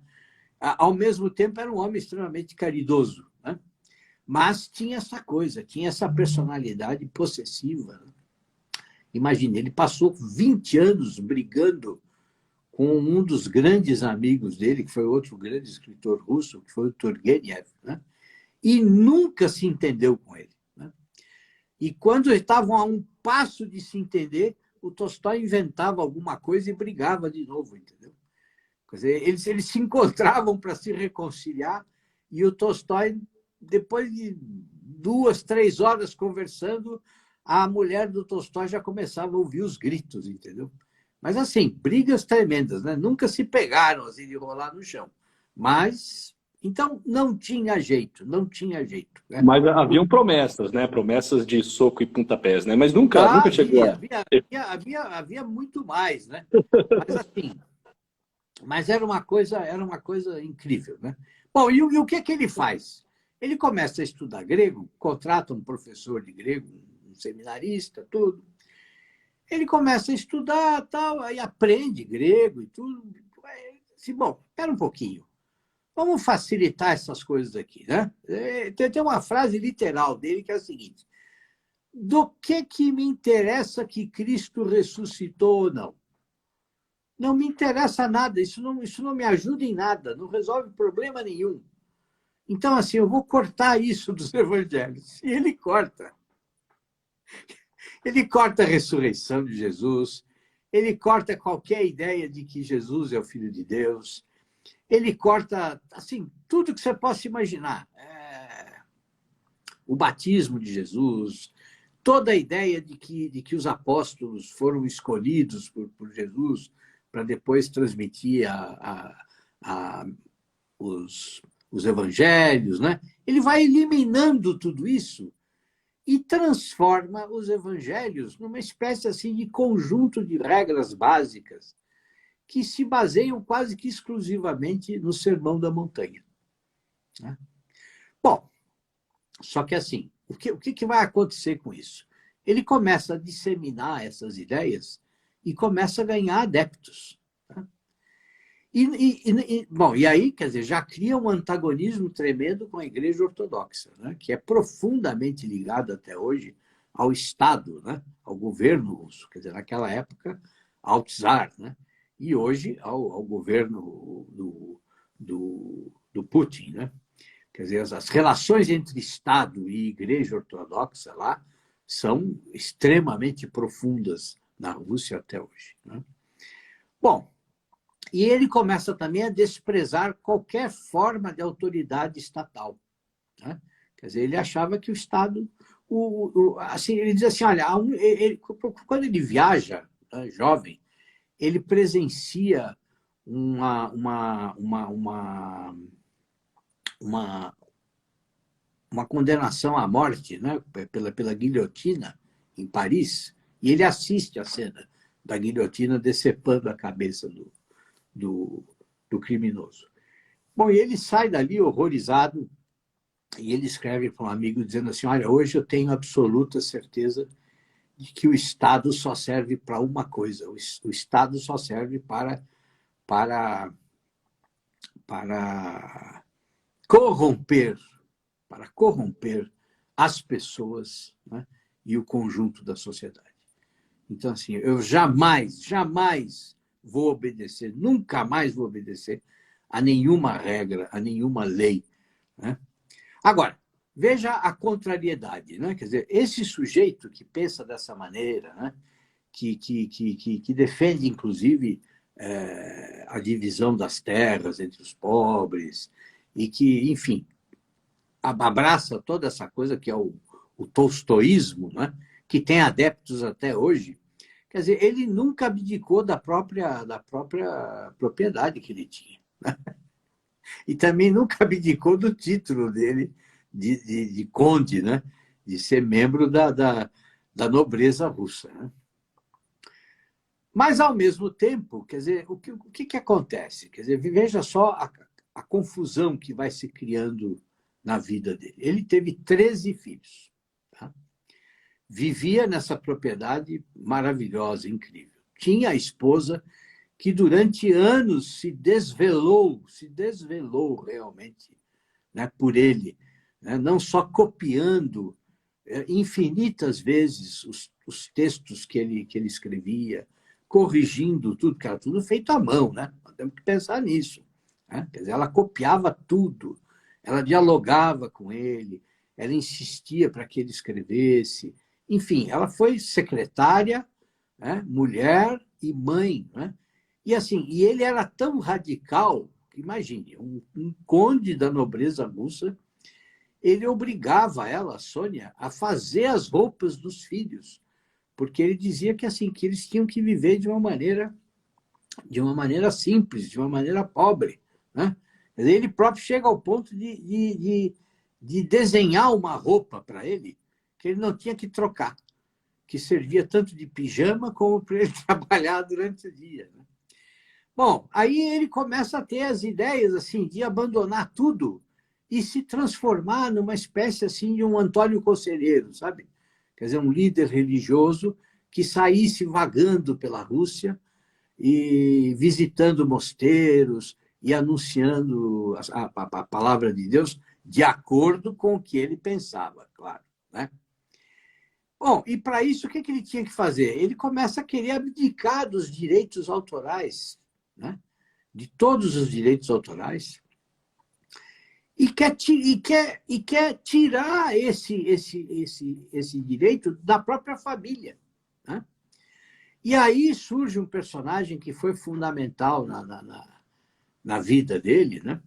Ao mesmo tempo era um homem extremamente caridoso, né? Mas tinha essa coisa, tinha essa personalidade possessiva. Né? Imagine, ele passou 20 anos brigando com um dos grandes amigos dele, que foi outro grande escritor russo, que foi o Turgenev, né? E nunca se entendeu com ele. Né? E quando estavam a um passo de se entender, o Tolstói inventava alguma coisa e brigava de novo, entendeu? Quer dizer, eles se encontravam para se reconciliar e o Tolstói, depois de 2, 3 horas conversando, a mulher do Tolstói já começava a ouvir os gritos, entendeu? Mas, assim, brigas tremendas, né? Nunca se pegaram assim, de rolar no chão. Mas, então, não tinha jeito, não tinha jeito. Né? Mas haviam promessas, né? Promessas de soco e pontapés, né? Mas nunca chegou a... Havia muito mais, né? Mas, assim, era uma coisa incrível, né? Bom, e o que ele faz? Ele começa a estudar grego, contrata um professor de grego, um seminarista, tudo. Ele começa a estudar, tal, aí aprende grego e tudo. Disse, bom, espera um pouquinho. Vamos facilitar essas coisas aqui, né? Tem uma frase literal dele que é a seguinte: do que me interessa que Cristo ressuscitou ou não? Não me interessa nada, isso não me ajuda em nada, não resolve problema nenhum. Então, assim, eu vou cortar isso dos evangelhos. E ele corta. Ele corta a ressurreição de Jesus, ele corta qualquer ideia de que Jesus é o Filho de Deus, ele corta, assim, tudo que você possa imaginar. O batismo de Jesus, toda a ideia de que os apóstolos foram escolhidos por Jesus para depois transmitir os evangelhos, né? Ele vai eliminando tudo isso e transforma os evangelhos numa espécie assim de conjunto de regras básicas que se baseiam quase que exclusivamente no Sermão da Montanha. Né? Bom, só que assim, o que vai acontecer com isso? Ele começa a disseminar essas ideias e começa a ganhar adeptos. Tá? Bom, e aí, quer dizer, já cria um antagonismo tremendo com a Igreja Ortodoxa, né? Que é profundamente ligada até hoje ao Estado, né? Ao governo russo, quer dizer, naquela época, ao czar, né? E hoje ao governo do Putin, né? Quer dizer, as relações entre Estado e Igreja Ortodoxa lá são extremamente profundas na Rússia até hoje. Né? Bom, e ele começa também a desprezar qualquer forma de autoridade estatal. Né? Quer dizer, ele achava que o Estado... assim, ele diz assim, olha, quando ele viaja, né, jovem, ele presencia uma condenação à morte, né, pela guilhotina em Paris, e ele assiste a cena da guilhotina decepando a cabeça do criminoso. Bom, e ele sai dali horrorizado e ele escreve para um amigo dizendo assim, olha, hoje eu tenho absoluta certeza de que o Estado só serve para uma coisa, o Estado só serve para corromper as pessoas, né, e o conjunto da sociedade. Então, assim, eu jamais vou obedecer, nunca mais vou obedecer a nenhuma regra, a nenhuma lei. Né? Agora, veja a contrariedade. Né? Quer dizer, esse sujeito que pensa dessa maneira, né, que defende, inclusive, a divisão das terras entre os pobres, e que, enfim, abraça toda essa coisa que é o tolstoísmo, né? que tem adeptos até hoje. Quer dizer, ele nunca abdicou da própria propriedade que ele tinha. E também nunca abdicou do título dele de conde, né? De ser membro da nobreza russa. Né? Mas, ao mesmo tempo, quer dizer, o que acontece? Quer dizer, veja só a confusão que vai se criando na vida dele. Ele teve 13 filhos. Tá? Vivia nessa propriedade maravilhosa, incrível. Tinha a esposa que durante anos se desvelou realmente, né, por ele, né, não só copiando infinitas vezes os textos que ele escrevia, corrigindo tudo, que era tudo feito à mão, né? Nós temos que pensar nisso. Né? Quer dizer, ela copiava tudo, ela dialogava com ele, ela insistia para que ele escrevesse. Enfim, ela foi secretária, né, mulher e mãe. Né? E assim, e ele era tão radical, que imagine, um conde da nobreza russa, ele obrigava ela, a Sônia, a fazer as roupas dos filhos, porque ele dizia que assim que eles tinham que viver de uma maneira simples, de uma maneira pobre. Né? Ele próprio chega ao ponto de desenhar uma roupa para ele que ele não tinha que trocar, que servia tanto de pijama como para ele trabalhar durante o dia. Né? Bom, aí ele começa a ter as ideias assim de abandonar tudo e se transformar numa espécie assim de um Antônio Conselheiro, sabe? Quer dizer, um líder religioso que saísse vagando pela Rússia e visitando mosteiros e anunciando a palavra de Deus de acordo com o que ele pensava, claro. Né? Bom, e para isso, o que ele tinha que fazer? Ele começa a querer abdicar dos direitos autorais, né? De todos os direitos autorais, e quer tirar esse direito da própria família. Né? E aí surge um personagem que foi fundamental na vida dele, né?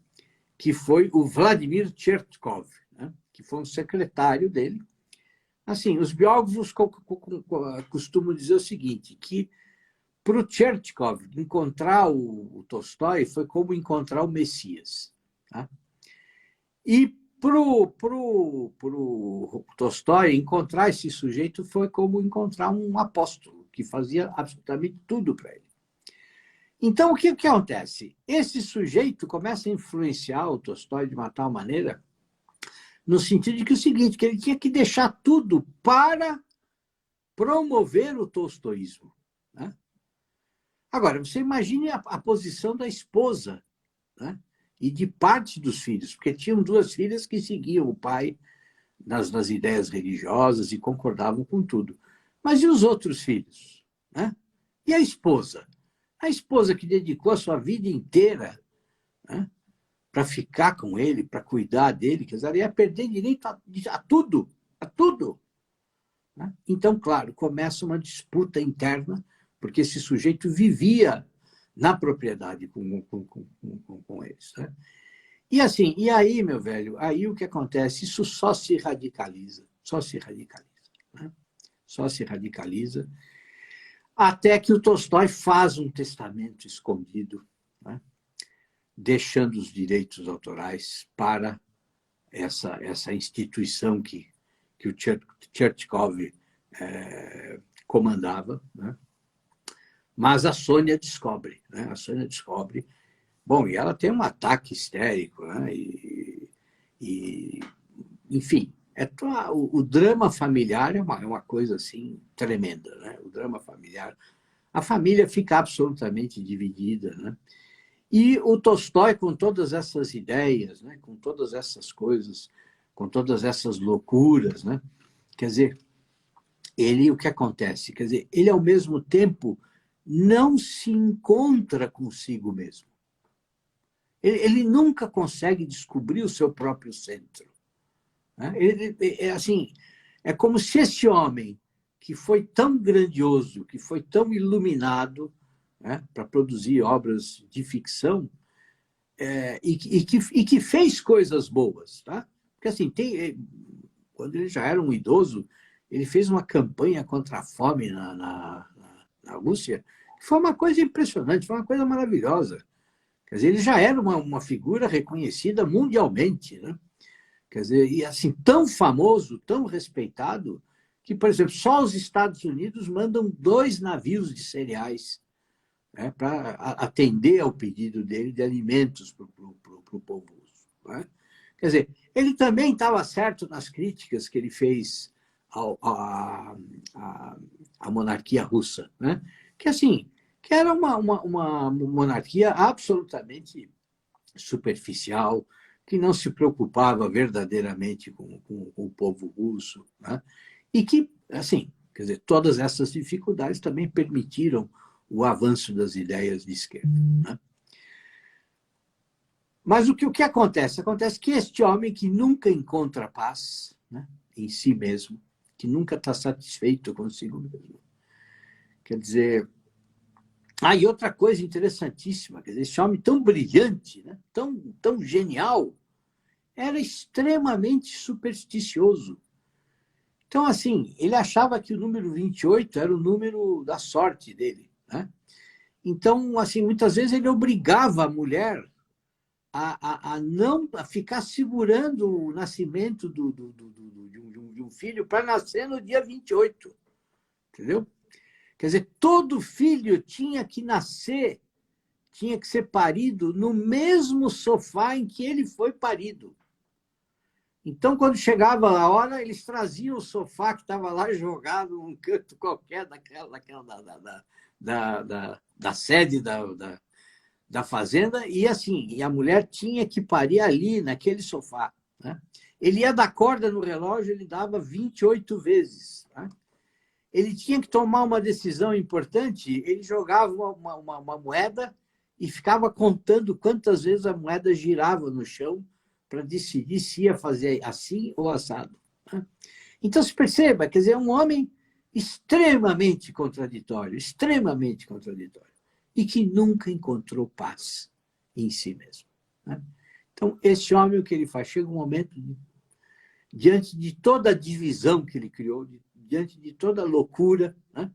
Que foi o Vladimir Chertkov, né? Que foi um secretário dele. Assim, os biógrafos costumam dizer o seguinte, que para o Chertkov encontrar o Tolstói foi como encontrar o Messias. Tá? E para o Tolstói encontrar esse sujeito foi como encontrar um apóstolo, que fazia absolutamente tudo para ele. Então, o que acontece? Esse sujeito começa a influenciar o Tolstói de uma tal maneira, no sentido de que o seguinte, que ele tinha que deixar tudo para promover o tolstoísmo. Né? Agora, você imagine a posição da esposa, né? E de parte dos filhos, porque tinham duas filhas que seguiam o pai nas ideias religiosas e concordavam com tudo. Mas e os outros filhos? Né? E a esposa? A esposa que dedicou a sua vida inteira, né, para ficar com ele, para cuidar dele, quer dizer, ia perder direito a tudo, a tudo. Né? Então, claro, começa uma disputa interna, porque esse sujeito vivia na propriedade com eles. Né? E assim, e aí, meu velho, aí o que acontece? Isso só se radicaliza, né? Só se radicaliza, até que o Tolstói faz um testamento escondido, né? Deixando os direitos autorais para essa instituição que o Chertkov comandava. Né? Mas a Sônia descobre. Né? A Sônia descobre. Bom, e ela tem um ataque histérico. Né? Enfim, o drama familiar é uma coisa assim tremenda. Né? O drama familiar. A família fica absolutamente dividida. Né? E o Tolstói, com todas essas ideias, né? Com todas essas coisas, com todas essas loucuras, né? Quer dizer, o que acontece? Quer dizer, ele, ao mesmo tempo, não se encontra consigo mesmo. Ele nunca consegue descobrir o seu próprio centro. Né? Assim, é como se esse homem, que foi tão grandioso, que foi tão iluminado, né, para produzir obras de ficção, e que fez coisas boas. Tá? Porque, assim, quando ele já era um idoso, ele fez uma campanha contra a fome na Rússia, que foi uma coisa impressionante, foi uma coisa maravilhosa. Quer dizer, ele já era uma figura reconhecida mundialmente, né? Quer dizer, e assim, tão famoso, tão respeitado, que, por exemplo, só os Estados Unidos mandam 2 navios de cereais, né, para atender ao pedido dele de alimentos para o povo russo. Né? Quer dizer, ele também estava certo nas críticas que ele fez à monarquia russa, né? Que assim, que era uma monarquia absolutamente superficial, que não se preocupava verdadeiramente com o povo russo, né? E que, assim, quer dizer, todas essas dificuldades também permitiram o avanço das ideias de esquerda, né? Mas o que acontece? Acontece que este homem que nunca encontra paz, né, em si mesmo, que nunca está satisfeito consigo mesmo, quer dizer... Ah, e outra coisa interessantíssima, quer dizer, esse homem tão brilhante, né, tão genial, era extremamente supersticioso. Então, assim, ele achava que o número 28 era o número da sorte dele, né? Então, assim, muitas vezes ele obrigava a mulher a não a ficar segurando o nascimento de um filho para nascer no dia 28, entendeu? Quer dizer, todo filho tinha que nascer, tinha que ser parido no mesmo sofá em que ele foi parido. Então, quando chegava a hora, eles traziam o sofá que estava lá jogado num canto qualquer da sede da fazenda, e assim, e a mulher tinha que parir ali, naquele sofá, né? Ele ia dar corda no relógio, ele dava 28 vezes. Né? Ele tinha que tomar uma decisão importante, ele jogava uma moeda e ficava contando quantas vezes a moeda girava no chão para decidir se ia fazer assim ou assado. Né? Então, se perceba, quer dizer, é um homem extremamente contraditório, e que nunca encontrou paz em si mesmo. Né? Então, esse homem, o que ele faz? Chega um momento, diante de toda a divisão que ele criou, diante de toda a loucura, né?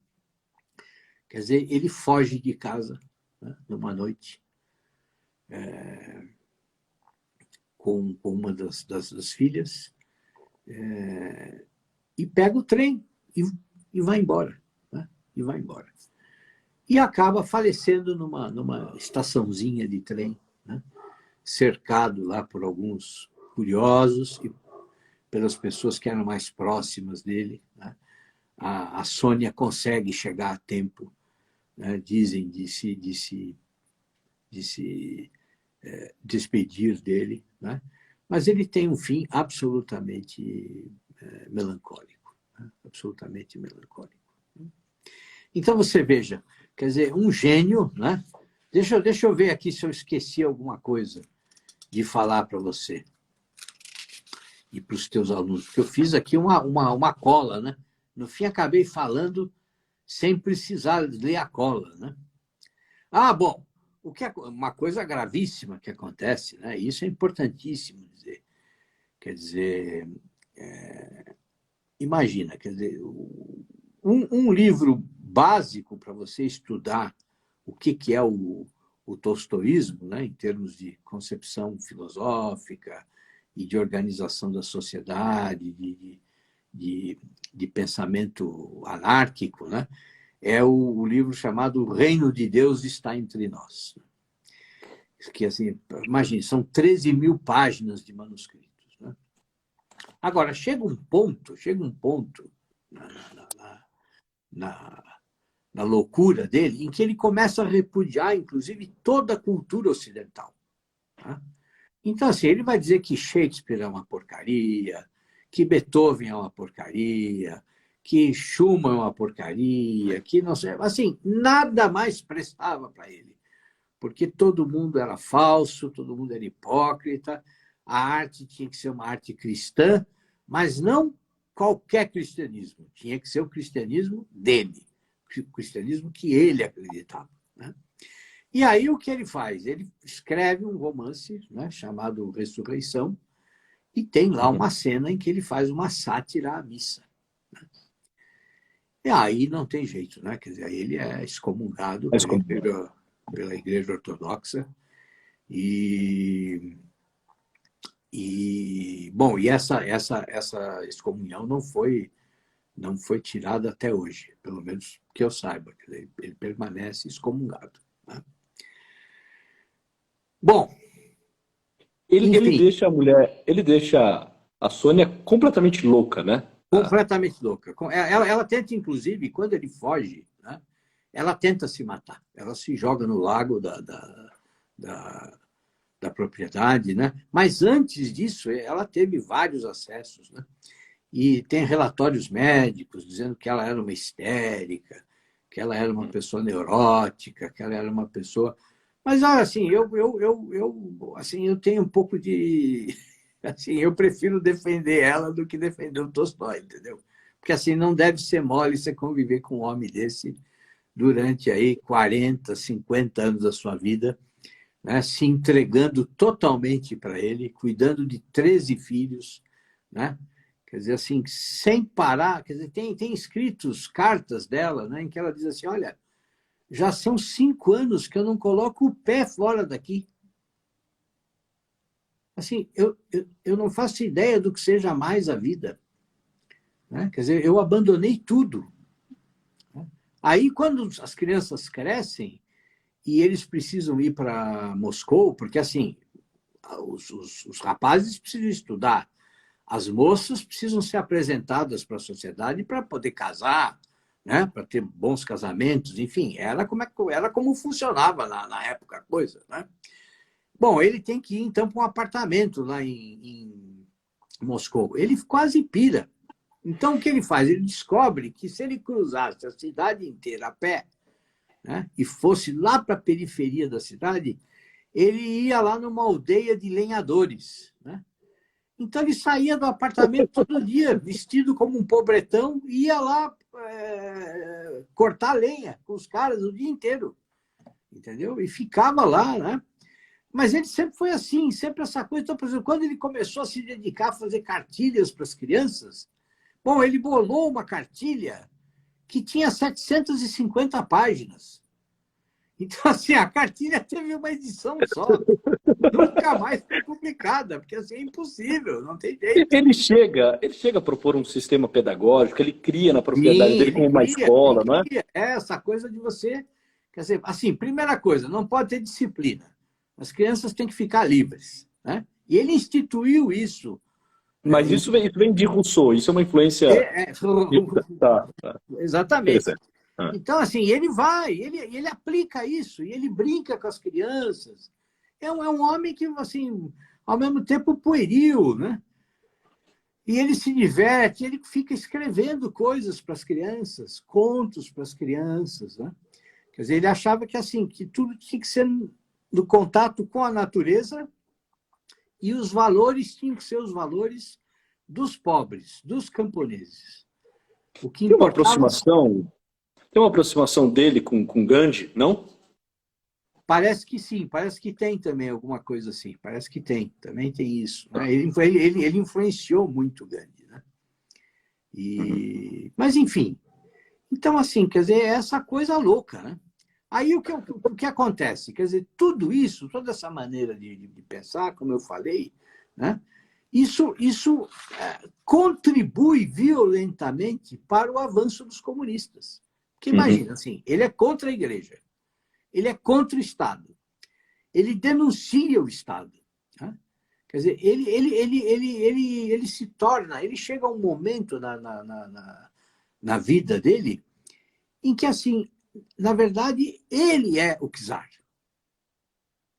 Quer dizer, ele foge de casa, né, numa noite, com uma das filhas, e pega o trem e vai embora. Né? E vai embora. E acaba falecendo numa estaçãozinha de trem, né? Cercado lá por alguns curiosos e pelas pessoas que eram mais próximas dele. Né? A Sônia consegue chegar a tempo, né? Dizem, de se despedir dele, né? Mas ele tem um fim absolutamente melancólico, né? Absolutamente melancólico. Então, você veja, quer dizer, um gênio, né? Deixa eu ver aqui se eu esqueci alguma coisa de falar para você e para os teus alunos, porque eu fiz aqui uma cola, né? No fim, acabei falando sem precisar ler a cola, né? Ah, bom, uma coisa gravíssima que acontece, né? Isso é importantíssimo dizer. Quer dizer, imagina, quer dizer, um livro básico para você estudar o que é o tolstoísmo, né, em termos de concepção filosófica e de organização da sociedade, de pensamento anárquico, né, é o livro chamado O Reino de Deus está entre nós. Que, assim, imagine, são 13.000 páginas de manuscritos. Né? Agora, chega um ponto na loucura dele, em que ele começa a repudiar, inclusive, toda a cultura ocidental. Tá? Então, assim, ele vai dizer que Shakespeare é uma porcaria, que Beethoven é uma porcaria, que Schumann é uma porcaria, que não sei... Assim, nada mais prestava para ele, porque todo mundo era falso, todo mundo era hipócrita, a arte tinha que ser uma arte cristã, mas não qualquer cristianismo, tinha que ser o cristianismo dele, o cristianismo que ele acreditava. Né? E aí o que ele faz? Ele escreve um romance, né, chamado Ressurreição, e tem lá uma cena em que ele faz uma sátira à missa. Né? E aí não tem jeito, né? Quer dizer, aí ele é excomungado Mas como... pela Igreja Ortodoxa. E, bom, e essa excomunhão não foi tirada até hoje, pelo menos que eu saiba. Quer dizer, ele permanece excomungado, né? Bom, Ele enfim, deixa a mulher, ele deixa a Sônia completamente louca, né? completamente louca. Ela tenta, inclusive, quando ele foge, né, ela tenta se matar. Ela se joga no lago da, da propriedade, né? Mas antes disso, ela teve vários acessos, né? E tem relatórios médicos dizendo que ela era uma histérica, que ela era uma pessoa neurótica, que ela era uma pessoa... Mas, assim, assim, eu tenho um pouco de... Assim, eu prefiro defender ela do que defender o Tolstói, entendeu? Porque, assim, não deve ser mole você conviver com um homem desse durante aí 40, 50 anos da sua vida, né? Se entregando totalmente para ele, cuidando de 13 filhos, né? Quer dizer, assim, sem parar. Quer dizer, tem escritos cartas dela, né, em que ela diz assim: olha, já são 5 anos que eu não coloco o pé fora daqui. Assim, eu não faço ideia do que seja mais a vida, né? Quer dizer, eu abandonei tudo. Aí, quando as crianças crescem e eles precisam ir para Moscou, porque, assim, os rapazes precisam estudar, as moças precisam ser apresentadas para a sociedade para poder casar, né? Para ter bons casamentos, enfim, era como funcionava na época a coisa, né? Bom, ele tem que ir, então, para um apartamento lá em Moscou. Ele quase pira. Então, o que ele faz? Ele descobre que se ele cruzasse a cidade inteira a pé, né, e fosse lá para a periferia da cidade, ele ia lá numa aldeia de lenhadores, né? Então, ele saía do apartamento todo dia, vestido como um pobretão, e ia lá cortar lenha com os caras o dia inteiro, entendeu? E ficava lá, né? Mas ele sempre foi assim, sempre essa coisa. Então, por exemplo, quando ele começou a se dedicar a fazer cartilhas para as crianças, bom, ele bolou uma cartilha que tinha 750 páginas. Então, assim, a cartilha teve uma edição só. Nunca mais foi publicada, porque assim é impossível, não tem jeito. Ele chega a propor um sistema pedagógico, ele cria na propriedade Sim, dele como uma ele escola, não é? cria essa coisa de você... Quer dizer, assim, primeira coisa, não pode ter disciplina. As crianças têm que ficar livres, né? E ele instituiu isso. Mas isso vem de Rousseau, isso é uma influência. É, Tá, exatamente. interessante. Ah. Então, assim, ele aplica isso, e ele brinca com as crianças. É um homem que, assim, ao mesmo tempo pueril, né? E ele se diverte, ele fica escrevendo coisas para as crianças, contos para as crianças, né? Quer dizer, ele achava que, assim, que tudo tinha que ser no contato com a natureza e os valores tinham que ser os valores dos pobres, dos camponeses. O que Tem uma importava... aproximação, tem uma aproximação dele com Gandhi, não? Parece que sim, parece que tem também alguma coisa assim, parece que tem, também tem isso, né? Ele influenciou muito o Gandhi, né? Mas, enfim, então, assim, quer dizer, é essa coisa louca, né? Aí o que acontece? Quer dizer, tudo isso, toda essa maneira de pensar, como eu falei, né? Isso contribui violentamente para o avanço dos comunistas. Porque imagina, assim, ele é contra a igreja, ele é contra o Estado, ele denuncia o Estado, né? Quer dizer, ele se torna, ele chega a um momento na vida dele em que, assim, na verdade, ele é o czar,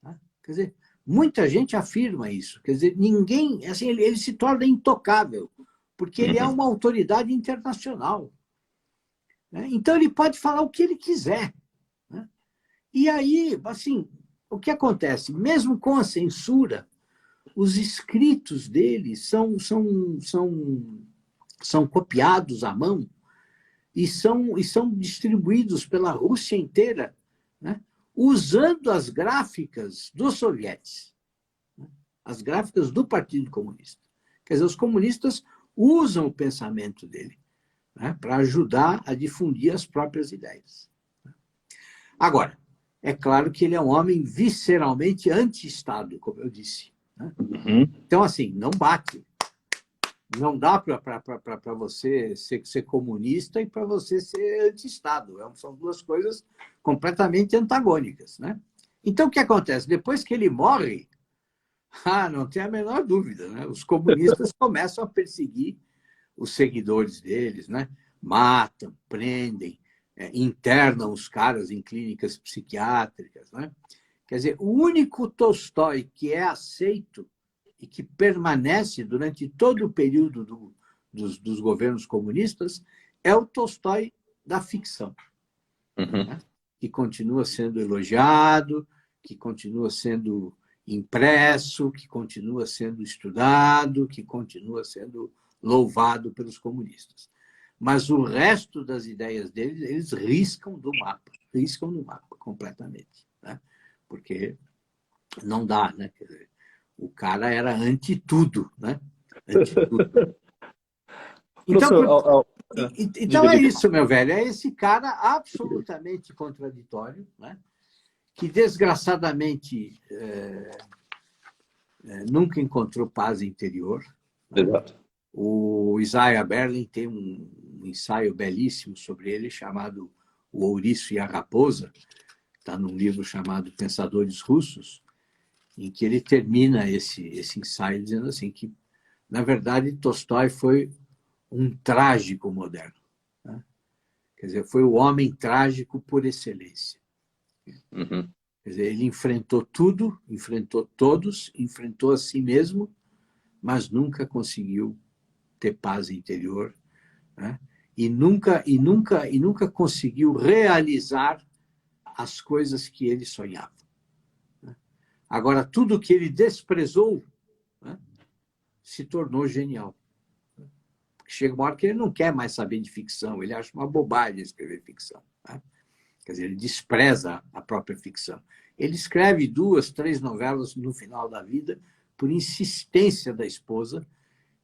né? Quer dizer, muita gente afirma isso. Quer dizer, ninguém, assim, ele se torna intocável, porque ele é uma autoridade internacional, né? Então, ele pode falar o que ele quiser, né? E aí, assim, o que acontece? Mesmo com a censura, os escritos dele são copiados à mão e são distribuídos pela Rússia inteira, né? Usando as gráficas dos sovietes, né? As gráficas do Partido Comunista. Quer dizer, os comunistas usam o pensamento dele, né, para ajudar a difundir as próprias ideias. Agora, é claro que ele é um homem visceralmente anti-Estado, como eu disse. Né? Uhum. Então, assim, não bate. Não dá para você ser comunista e para você ser anti-Estado. São duas coisas completamente antagônicas. Né? Então, o que acontece? Depois que ele morre, não tem a menor dúvida, né? Os comunistas começam a perseguir os seguidores deles, né? Matam, prendem, internam os caras em clínicas psiquiátricas. Né? Quer dizer, o único Tolstói que é aceito e que permanece durante todo o período dos governos comunistas é o Tolstói da ficção, né? Que continua sendo elogiado, que continua sendo impresso, que continua sendo estudado, que continua sendo louvado pelos comunistas. Mas o resto das ideias deles, eles riscam do mapa completamente, né? Porque não dá, né? Quer dizer, o cara era anti tudo, né? Anti tudo. Então é isso, meu velho. É esse cara absolutamente contraditório, né? Que desgraçadamente nunca encontrou paz interior. Né? Exato. O Isaiah Berlin tem um ensaio belíssimo sobre ele chamado O Ouriço e a Raposa, está num livro chamado Pensadores Russos, em que ele termina esse ensaio dizendo assim que, na verdade, Tolstói foi um trágico moderno. Né? Quer dizer, foi o homem trágico por excelência. Uhum. Quer dizer, ele enfrentou tudo, enfrentou todos, enfrentou a si mesmo, mas nunca conseguiu ter paz interior, né? E nunca conseguiu realizar as coisas que ele sonhava. Agora, tudo que ele desprezou, né, se tornou genial. Porque chega uma hora que ele não quer mais saber de ficção, ele acha uma bobagem escrever ficção. Né? Quer dizer, ele despreza a própria ficção. Ele escreve 2, 3 novelas no final da vida por insistência da esposa,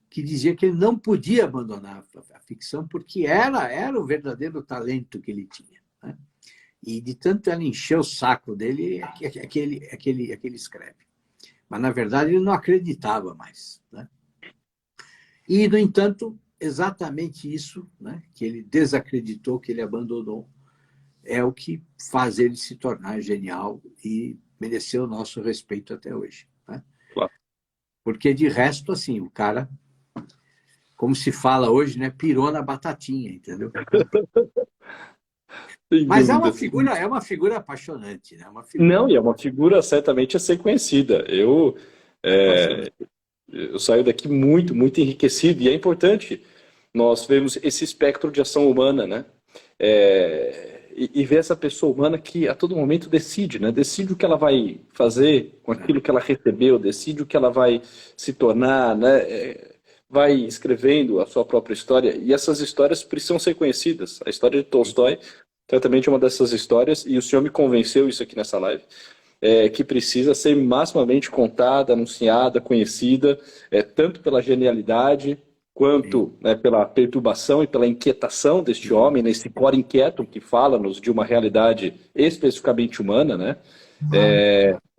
que dizia que ele não podia abandonar a ficção porque era o verdadeiro talento que ele tinha. Né? E de tanto ela encher o saco dele, é que ele escreve. Mas, na verdade, ele não acreditava mais. Né? E, no entanto, exatamente isso, né, que ele desacreditou, que ele abandonou, é o que faz ele se tornar genial e merecer o nosso respeito até hoje. Né? Claro. Porque, de resto, assim, o cara, como se fala hoje, né, pirou na batatinha, entendeu? Mas é uma figura apaixonante, né? Não, e é uma figura certamente a ser conhecida. Eu saio daqui muito, muito enriquecido, e é importante nós vermos esse espectro de ação humana, né? E ver essa pessoa humana que a todo momento decide, né? Decide o que ela vai fazer com aquilo que ela recebeu, decide o que ela vai se tornar, né? Vai escrevendo a sua própria história, e essas histórias precisam ser conhecidas. A história de Tolstói certamente é uma dessas histórias, e o senhor me convenceu isso aqui nessa live, que precisa ser maximamente contada, anunciada, conhecida, tanto pela genialidade, quanto, né, pela perturbação e pela inquietação deste homem, nesse core inquieto que fala-nos de uma realidade especificamente humana, né?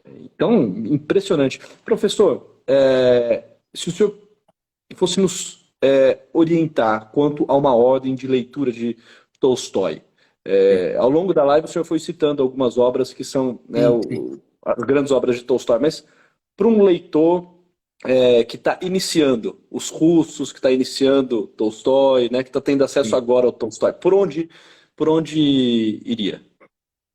Então, impressionante. Professor, se o senhor fosse nos orientar quanto a uma ordem de leitura de Tolstói, ao longo da live o senhor foi citando algumas obras que são, né, as grandes obras de Tolstói, mas para um leitor que está iniciando, os russos, que está iniciando Tolstói, né, que está tendo acesso agora ao Tolstói, por onde iria?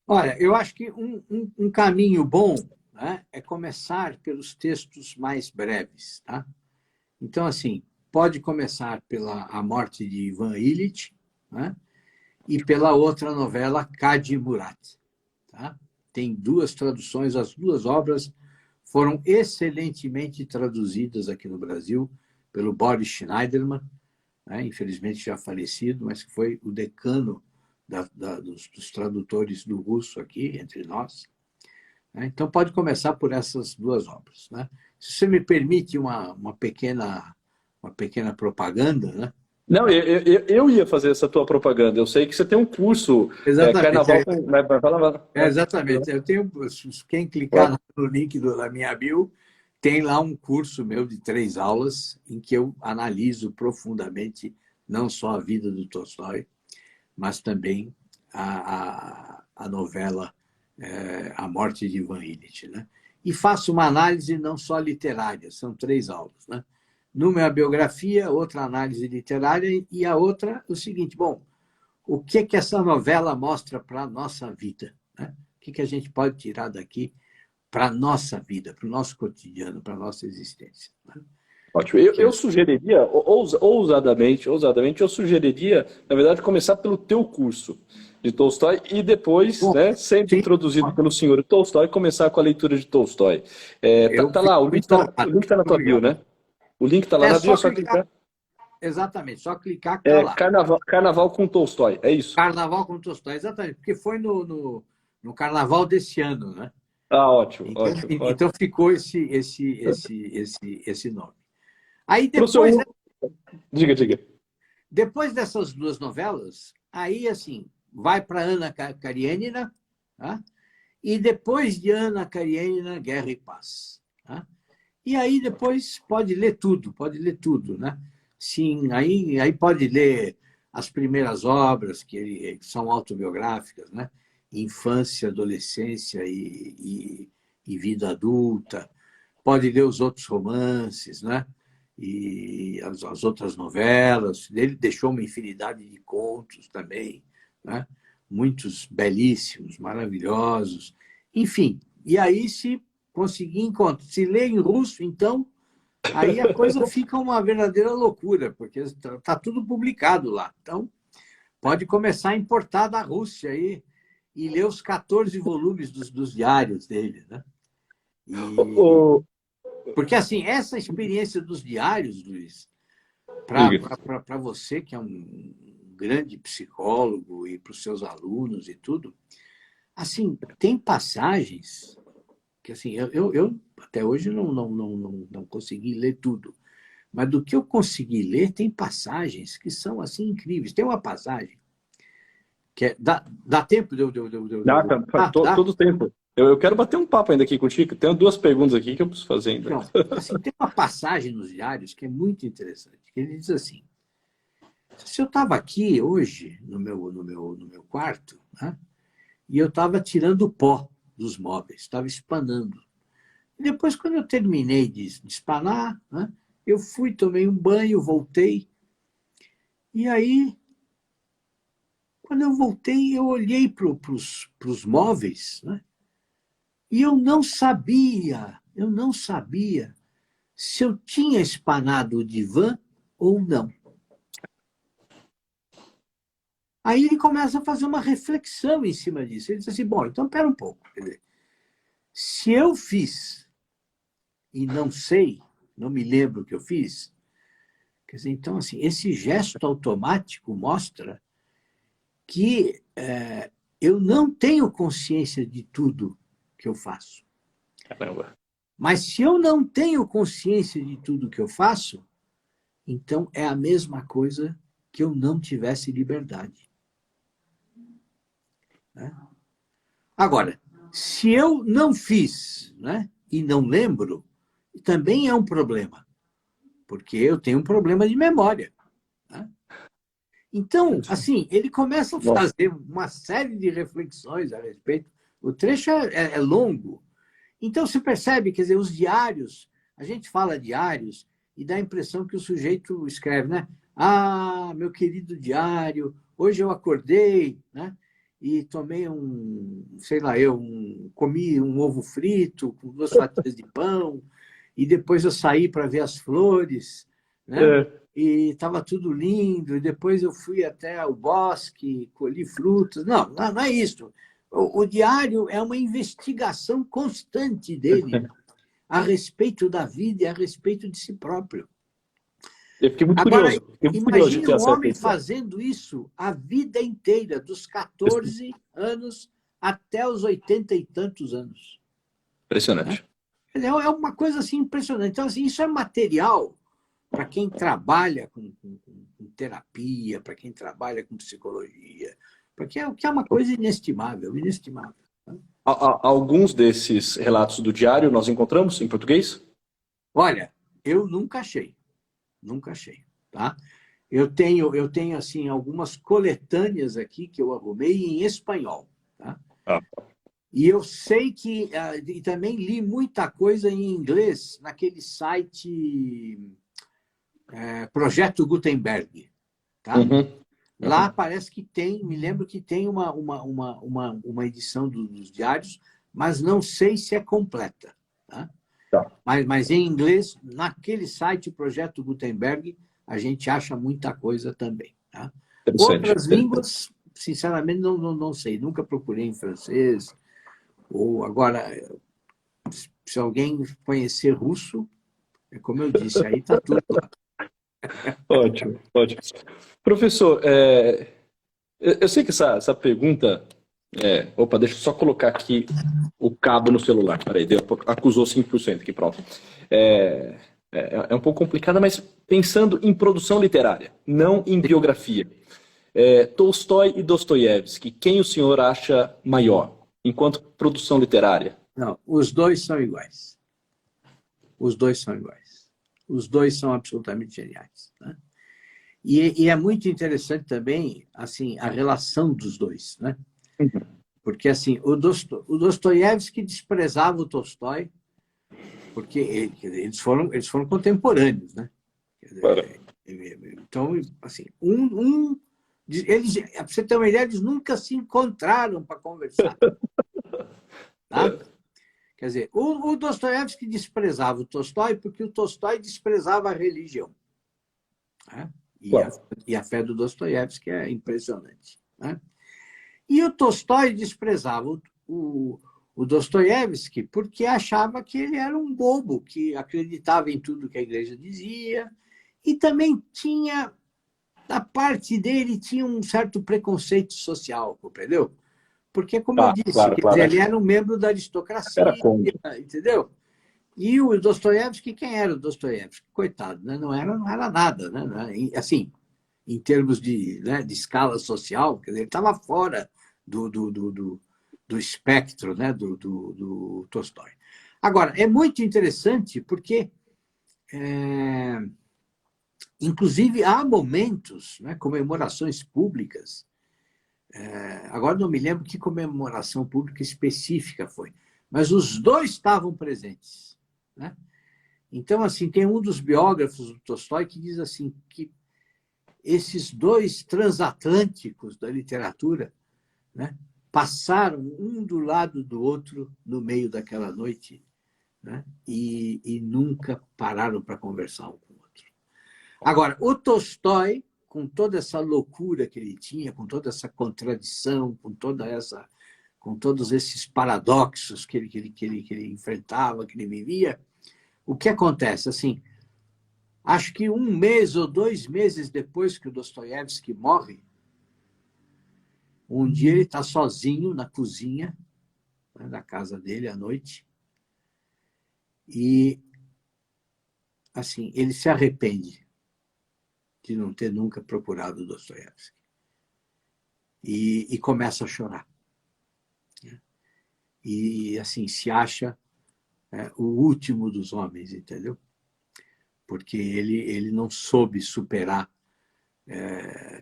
Olha, eu acho que um caminho bom, né, é começar pelos textos mais breves. Tá? Então, assim, pode começar pela A Morte de Ivan Ilitch, né, e pela outra novela, Kadi Murat. Tá? Tem 2 traduções, as 2 obras foram excelentemente traduzidas aqui no Brasil pelo Boris Schneiderman, né, infelizmente já falecido, mas que foi o decano dos tradutores do russo aqui, entre nós. Né? Então, pode começar por essas 2 obras. Né? Se você me permite uma pequena propaganda, né? Não, eu ia fazer essa tua propaganda. Eu sei que você tem um curso, Exatamente. Carnaval com... Exatamente. Eu tenho, quem clicar no link da minha bio, tem lá um curso meu de 3 aulas em que eu analiso profundamente não só a vida do Tolstói, mas também a novela A Morte de Ivan Ilitch, né? E faço uma análise não só literária, são 3 aulas, né? Numa biografia, outra análise literária e a outra o seguinte, bom, o que que essa novela mostra para a nossa vida, né? O que que a gente pode tirar daqui para a nossa vida, para o nosso cotidiano, para a nossa existência, né? Ótimo. Eu sugeriria, ousadamente, eu sugeriria, na verdade, começar pelo teu curso de Tolstói e depois, Bom, né, sempre sim, introduzido pelo senhor Tolstói, começar com a leitura de Tolstói. eu Tá fico lá, o link muito tá, o honrado. link tá na tua bio, Obrigado. né? O link tá lá É na bio, só é só clicar, clicar. exatamente, só clicar que está lá. Carnaval com Tolstói, é isso. Carnaval com Tolstói, exatamente, porque foi no carnaval desse ano, né? Ah, ótimo, Então, ótimo, ótimo. então ficou esse nome. Aí Professor, depois, diga. depois dessas 2 novelas, aí assim, vai para Ana Karenina, tá? E depois de Ana Karenina, Guerra e Paz. Tá? E aí depois pode ler tudo, né? Sim, aí pode ler as primeiras obras que são autobiográficas, né? Infância, adolescência e vida adulta. Pode ler os outros romances, né? E as outras novelas. Ele deixou uma infinidade de contos também, né? Muitos belíssimos, maravilhosos. Enfim, e aí se conseguir encontrar, se lê em russo, então aí a coisa fica uma verdadeira loucura, porque está tudo publicado lá. Então, pode começar a importar da Rússia aí e ler os 14 volumes dos diários dele, né? E, O, porque, assim, essa experiência dos diários, Luiz, diga. para você, que é um grande psicólogo, e para os seus alunos e tudo, assim, tem passagens que, assim, eu até hoje não consegui ler tudo, mas do que eu consegui ler, tem passagens que são, assim, incríveis. Tem uma passagem que é... Dá tempo Dá, cara, dá? todo tempo. Eu quero bater um papo ainda aqui contigo. Tenho 2 perguntas aqui que eu preciso fazer ainda. Então, assim, tem uma passagem nos diários que é muito interessante, que ele diz assim, se eu estava aqui hoje, no meu quarto, né, e eu estava tirando o pó dos móveis, estava espanando. E depois, quando eu terminei de espanar, né, eu fui, tomei um banho, voltei, e aí, quando eu voltei, eu olhei para os móveis, né, e eu não sabia se eu tinha espanado o divã ou não. Aí ele começa a fazer uma reflexão em cima disso. Ele diz assim, bom, então espera um pouco. Quer dizer, se eu fiz e não sei, não me lembro o que eu fiz, quer dizer, então, assim, esse gesto automático mostra que eu não tenho consciência de tudo que eu faço. Caramba. Mas se eu não tenho consciência de tudo que eu faço, então é a mesma coisa que eu não tivesse liberdade. Né? Agora, se eu não fiz, né, e não lembro, também é um problema, porque eu tenho um problema de memória. Né? Então, assim, ele começa a fazer uma série de reflexões a respeito. O trecho é longo. Então, se percebe, quer dizer, os diários, a gente fala diários e dá a impressão que o sujeito escreve, né? Ah, meu querido diário, hoje eu acordei, né? E tomei sei lá, comi um ovo frito com 2 fatias de pão, e depois eu saí para ver as flores, né? É. E estava tudo lindo, e depois eu fui até o bosque, colhi frutas. Não é isso. O diário é uma investigação constante dele a respeito da vida e a respeito de si próprio. Eu fiquei muito Agora, curioso. Fiquei muito curioso de imagine ter um essa homem reflexão. fazendo isso a vida inteira, dos 14 anos até os 80 e tantos anos. Né? Impressionante. É uma coisa assim impressionante. Então, assim, isso é material para quem trabalha com terapia, para quem trabalha com psicologia, porque é uma coisa inestimável, inestimável. Né? Alguns desses relatos do diário nós encontramos em português? Olha, eu nunca achei, nunca achei, tá? Eu tenho assim algumas coletâneas aqui que eu arrumei em espanhol, tá? Ah, E eu sei que e também li muita coisa em inglês naquele site Projeto Gutenberg, tá? uhum, Lá uhum. parece que tem, me lembro que tem uma edição dos diários, mas não sei se é completa, tá? Tá, Mas em inglês, naquele site Projeto Gutenberg, a gente acha muita coisa também, tá? interessante. Outras línguas, sinceramente, não sei. Nunca procurei em francês. Ou agora, se alguém conhecer russo, é como eu disse, aí está tudo lá. Ótimo, ótimo. Professor, eu sei que essa pergunta. Opa, deixa eu só colocar aqui o cabo no celular. Peraí, acusou 5% aqui, pronto. É um pouco complicada, mas pensando em produção literária, não em biografia. Tolstói e Dostoiévski, quem o senhor acha maior, enquanto produção literária? Não, os dois são iguais. Os dois são iguais. Os dois são absolutamente geniais. Né? E é muito interessante também assim, a relação dos dois. Né? Porque assim, o Dostoiévski desprezava o Tolstói, porque eles foram contemporâneos. Né? Para. Então, assim, eles, para você ter uma ideia, eles nunca se encontraram para conversar. Tá? Quer dizer, o Dostoiévski desprezava o Tolstói porque o Tolstói desprezava a religião. Né? E a fé do Dostoiévski é impressionante. Né? E o Tolstói desprezava o Dostoiévski porque achava que ele era um bobo, que acreditava em tudo que a igreja dizia, e também tinha, da parte dele, tinha um certo preconceito social, entendeu? Porque, como eu disse, Claro, quer dizer, claro. ele era um membro da Era aristocracia, contra. entendeu? E o Dostoiévski, quem era o Dostoiévski? Coitado, né? Não era nada, né? Assim, em termos de escala social, quer dizer, ele estava fora do espectro, né? do Tolstói. Agora, é muito interessante porque, inclusive, há momentos, né? Comemorações públicas. Agora não me lembro que comemoração pública específica foi, mas os dois estavam presentes. Né? Então, assim, tem um dos biógrafos do Tolstói que diz assim que esses dois transatlânticos da literatura, né, passaram um do lado do outro no meio daquela noite, né, e nunca pararam para conversar um com o outro. Agora, o Tolstói, com toda essa loucura que ele tinha, com toda essa contradição, com todos esses paradoxos que ele enfrentava, que ele vivia, o que acontece? Assim, acho que 1 mês ou 2 meses depois que o Dostoiévski morre, um dia ele está sozinho na cozinha, né, da casa dele à noite, e assim, ele se arrepende de não ter nunca procurado o Dostoiévski. E começa a chorar. E assim, se acha o último dos homens, entendeu? Porque ele não soube superar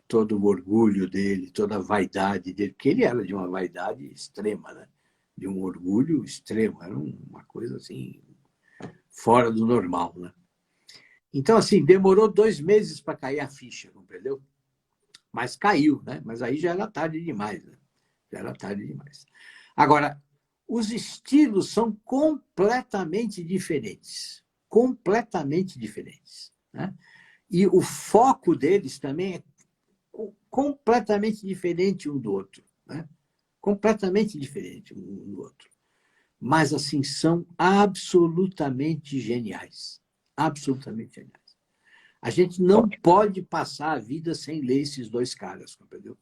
todo o orgulho dele, toda a vaidade dele, porque ele era de uma vaidade extrema, né? De um orgulho extremo, era uma coisa assim, fora do normal. Né? Então, assim, demorou 2 meses para cair a ficha, compreendeu? Mas caiu, né? Mas aí já era tarde demais, né? Já era tarde demais. Agora, os estilos são completamente diferentes. Completamente diferentes. Né? E o foco deles também é completamente diferente um do outro. Né? Completamente diferente um do outro. Mas, assim, são absolutamente geniais. Absolutamente geniais. A gente não pode passar a vida sem ler esses dois caras, entendeu?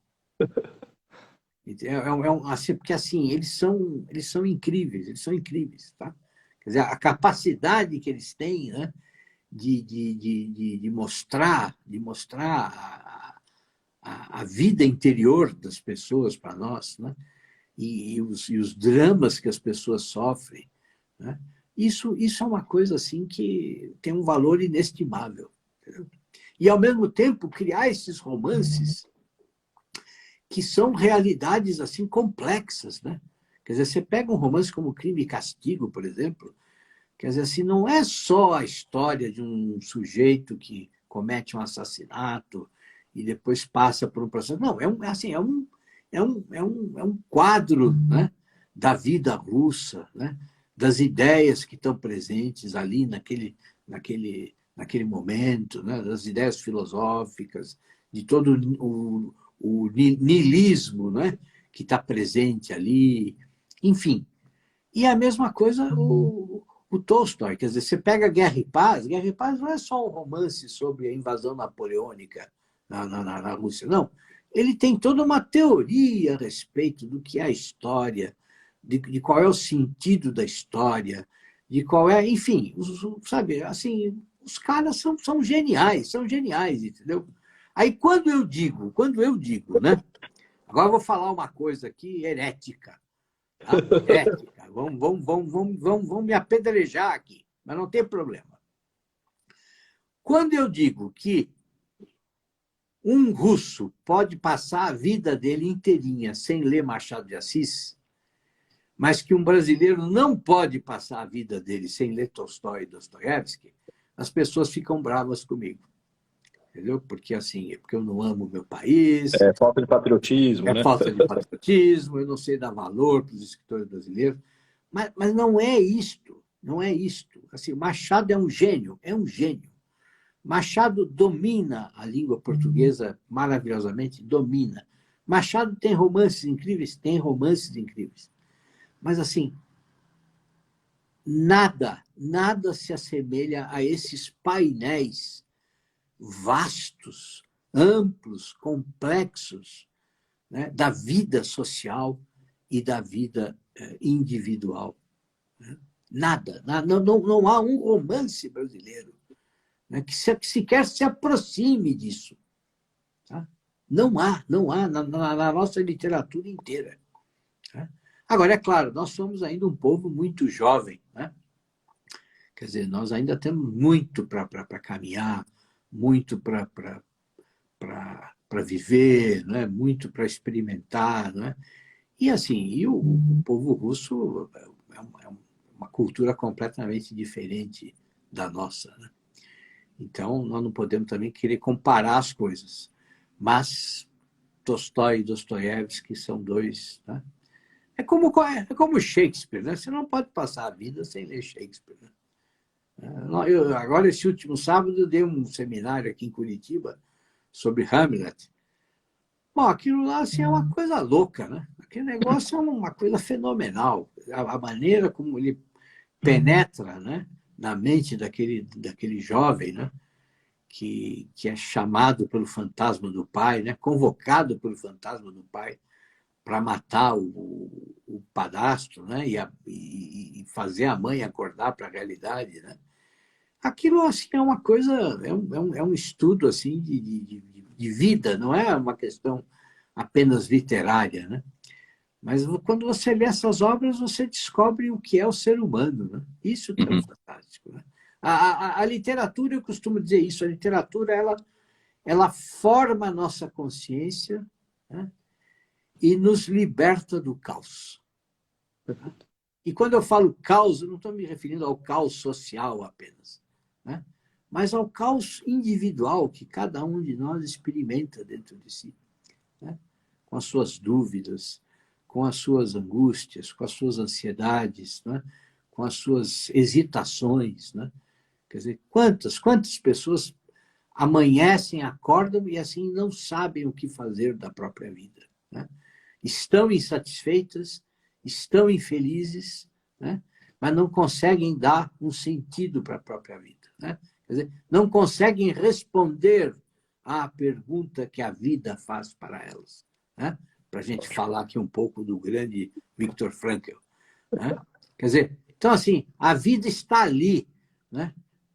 Assim, porque, assim, eles são incríveis, tá? Quer dizer, a capacidade que eles têm, né, de mostrar, a vida interior das pessoas para nós, né? E os dramas que as pessoas sofrem, né? Isso é uma coisa assim que tem um valor inestimável. Entendeu? E, ao mesmo tempo, criar esses romances que são realidades assim complexas, né? Quer dizer, você pega um romance como Crime e Castigo, por exemplo, quer dizer, assim, não é só a história de um sujeito que comete um assassinato e depois passa por um processo. Não, é um quadro, né, da vida russa, né, das ideias que estão presentes ali naquele momento, né, das ideias filosóficas, de todo o niilismo, né, que está presente ali, enfim. E a mesma coisa o Tolstói, quer dizer, você pega Guerra e Paz não é só um romance sobre a invasão napoleônica na Rússia, não. Ele tem toda uma teoria a respeito do que é a história, de qual é o sentido da história, de qual é, enfim, sabe, assim, os caras são geniais, entendeu? Aí quando eu digo, né? Agora eu vou falar uma coisa aqui herética, tá? Herética. Vão me apedrejar aqui, mas não tem problema. Quando eu digo que um russo pode passar a vida dele inteirinha sem ler Machado de Assis, mas que um brasileiro não pode passar a vida dele sem ler Tolstói e Dostoiévski, as pessoas ficam bravas comigo. Entendeu? Porque assim, porque eu não amo o meu país. É falta de patriotismo, É né? falta de patriotismo, eu não sei dar valor para os escritores brasileiros. Mas não é isto, não é isto. Assim, Machado é um gênio, Machado domina a língua portuguesa maravilhosamente, domina. Machado tem romances incríveis, Mas, assim, nada se assemelha a esses painéis vastos, amplos, complexos, né, da vida social e da vida individual. Nada. Não há um romance brasileiro, né, que sequer se aproxime disso. Tá? Não há na nossa literatura inteira. Tá? Agora, é claro, nós somos ainda um povo muito jovem. Né? Quer dizer, nós ainda temos muito para caminhar, muito para viver, né? Muito para experimentar. Né? E assim, o povo russo é uma cultura completamente diferente da nossa. Né? Então, nós não podemos também querer comparar as coisas. Mas Tolstói e Dostoiévski são dois. Né? É como Shakespeare. Né? Você não pode passar a vida sem ler Shakespeare. Né? Agora, esse último sábado, eu dei um seminário aqui em Curitiba sobre Hamlet. Bom, aquilo lá assim, é uma coisa louca, né? Aquele negócio é uma coisa fenomenal. A maneira como ele penetra, né, na mente daquele jovem, né, que é chamado pelo fantasma do pai, né, convocado pelo fantasma do pai para matar o padrasto, né, e fazer a mãe acordar para a realidade. Né? Aquilo assim, é uma coisa, é um estudo assim, de vida, não é uma questão apenas literária. Né? Mas quando você lê essas obras, você descobre o que é o ser humano. Né? Isso que é fantástico. Né? A literatura, eu costumo dizer isso, a literatura ela forma a nossa consciência, né? E nos liberta do caos. E quando eu falo caos, eu não estou me referindo ao caos social apenas, né? Mas ao caos individual que cada um de nós experimenta dentro de si, né? Com as suas dúvidas, com as suas angústias, com as suas ansiedades, né? Com as suas hesitações. Né? Quer dizer, quantas pessoas amanhecem, acordam e assim não sabem o que fazer da própria vida. Né? Estão insatisfeitas, estão infelizes, né? Mas não conseguem dar um sentido para a própria vida. Né? Quer dizer, não conseguem responder à pergunta que a vida faz para elas. Né? Para a gente falar aqui um pouco do grande Viktor Frankl. Né? Quer dizer, então, assim, a vida está ali, né?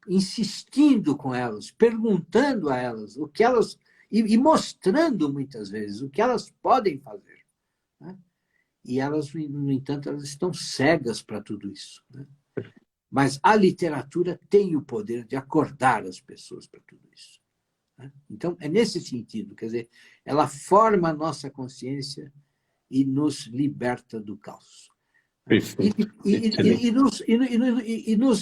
insistindo com elas, perguntando a elas o que elas e mostrando muitas vezes o que elas podem fazer, né? E elas, no entanto, elas estão cegas para tudo isso, né? Mas a literatura tem o poder de acordar as pessoas para tudo isso, né? Então, é nesse sentido, quer dizer, ela forma a nossa consciência e nos liberta do caos.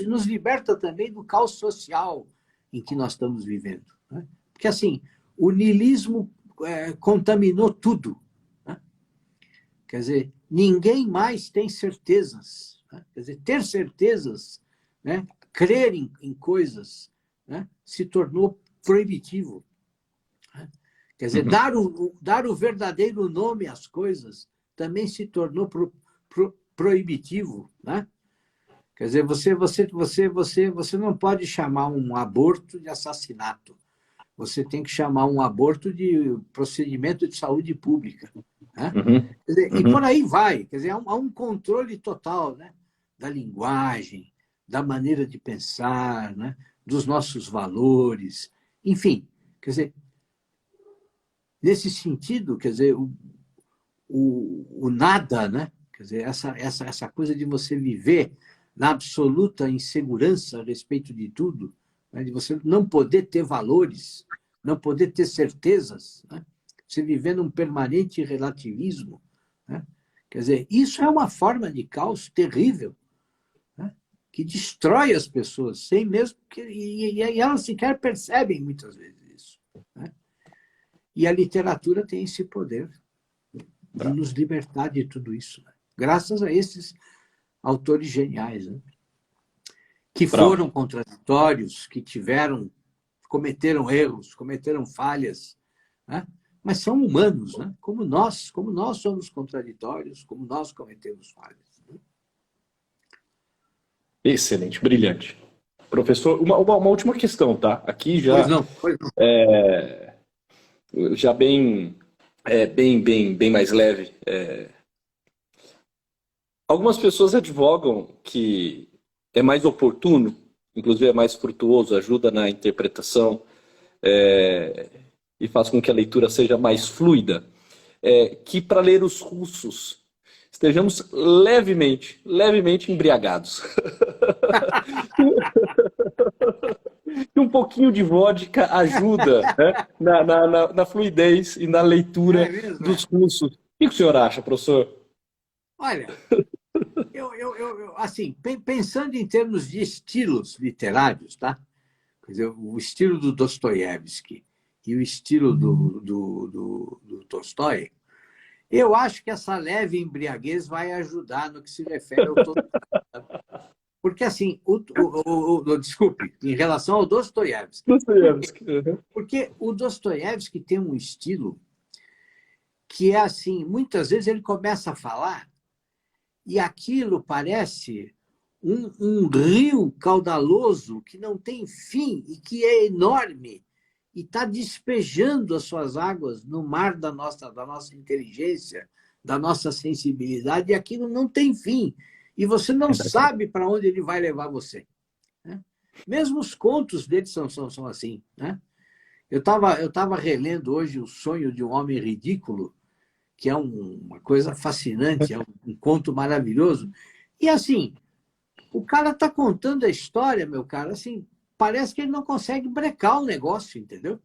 Nos liberta também do caos social em que nós estamos vivendo, né? Porque, assim, o niilismo contaminou tudo, né? Quer dizer, ninguém mais tem certezas, né? Quer dizer, ter certezas, né? Crer em coisas, né? Se tornou proibitivo, né? Quer dizer, dar o verdadeiro nome às coisas também se tornou proibitivo, né? Quer dizer, você não pode chamar um aborto de assassinato. Você tem que chamar um aborto de procedimento de saúde pública, né? Quer dizer, e por aí vai. Quer dizer, há um controle total, né? Da linguagem, da maneira de pensar, né? Dos nossos valores, enfim. Quer dizer, nesse sentido, quer dizer, o nada, né? Quer dizer, essa coisa de você viver na absoluta insegurança a respeito de tudo, né? De você não poder ter valores, não poder ter certezas, né? Você viver num permanente relativismo, né? Quer dizer, isso é uma forma de caos terrível, né? Que destrói as pessoas, sem mesmo que e elas sequer percebem muitas vezes isso, né? E a literatura tem esse poder de nos libertar de tudo isso, né? Graças a esses autores geniais, né? Que foram contraditórios, que cometeram erros, cometeram falhas, né? Mas são humanos, né? Como nós somos contraditórios, como nós cometemos falhas, né? Excelente, brilhante. Professor, uma última questão, tá? Aqui já, pois não. Já bem mais leve. Algumas pessoas advogam que é mais oportuno, inclusive é mais frutuoso, ajuda na interpretação, e faz com que a leitura seja mais fluida, que para ler os russos estejamos levemente embriagados. E um pouquinho de vodka ajuda, né, na fluidez e na leitura dos russos. O que o senhor acha, professor? Olha, assim, pensando em termos de estilos literários, tá? Quer dizer, o estilo do Dostoiévski e o estilo do Tolstói, eu acho que essa leve embriaguez vai ajudar no que se refere ao Tolstói. Porque, assim, desculpe, em relação ao Dostoiévski. Porque o Dostoiévski tem um estilo que é assim, muitas vezes ele começa a falar e aquilo parece um rio caudaloso que não tem fim e que é enorme e está despejando as suas águas no mar da nossa inteligência, da nossa sensibilidade, e aquilo não tem fim. E você não sabe para onde ele vai levar você, né? Mesmo os contos dele são assim, né? Eu estava relendo hoje O Sonho de um Homem Ridículo, que é uma coisa fascinante, é um conto maravilhoso. E, assim, o cara está contando a história, meu cara, assim, parece que ele não consegue brecar o negócio, entendeu?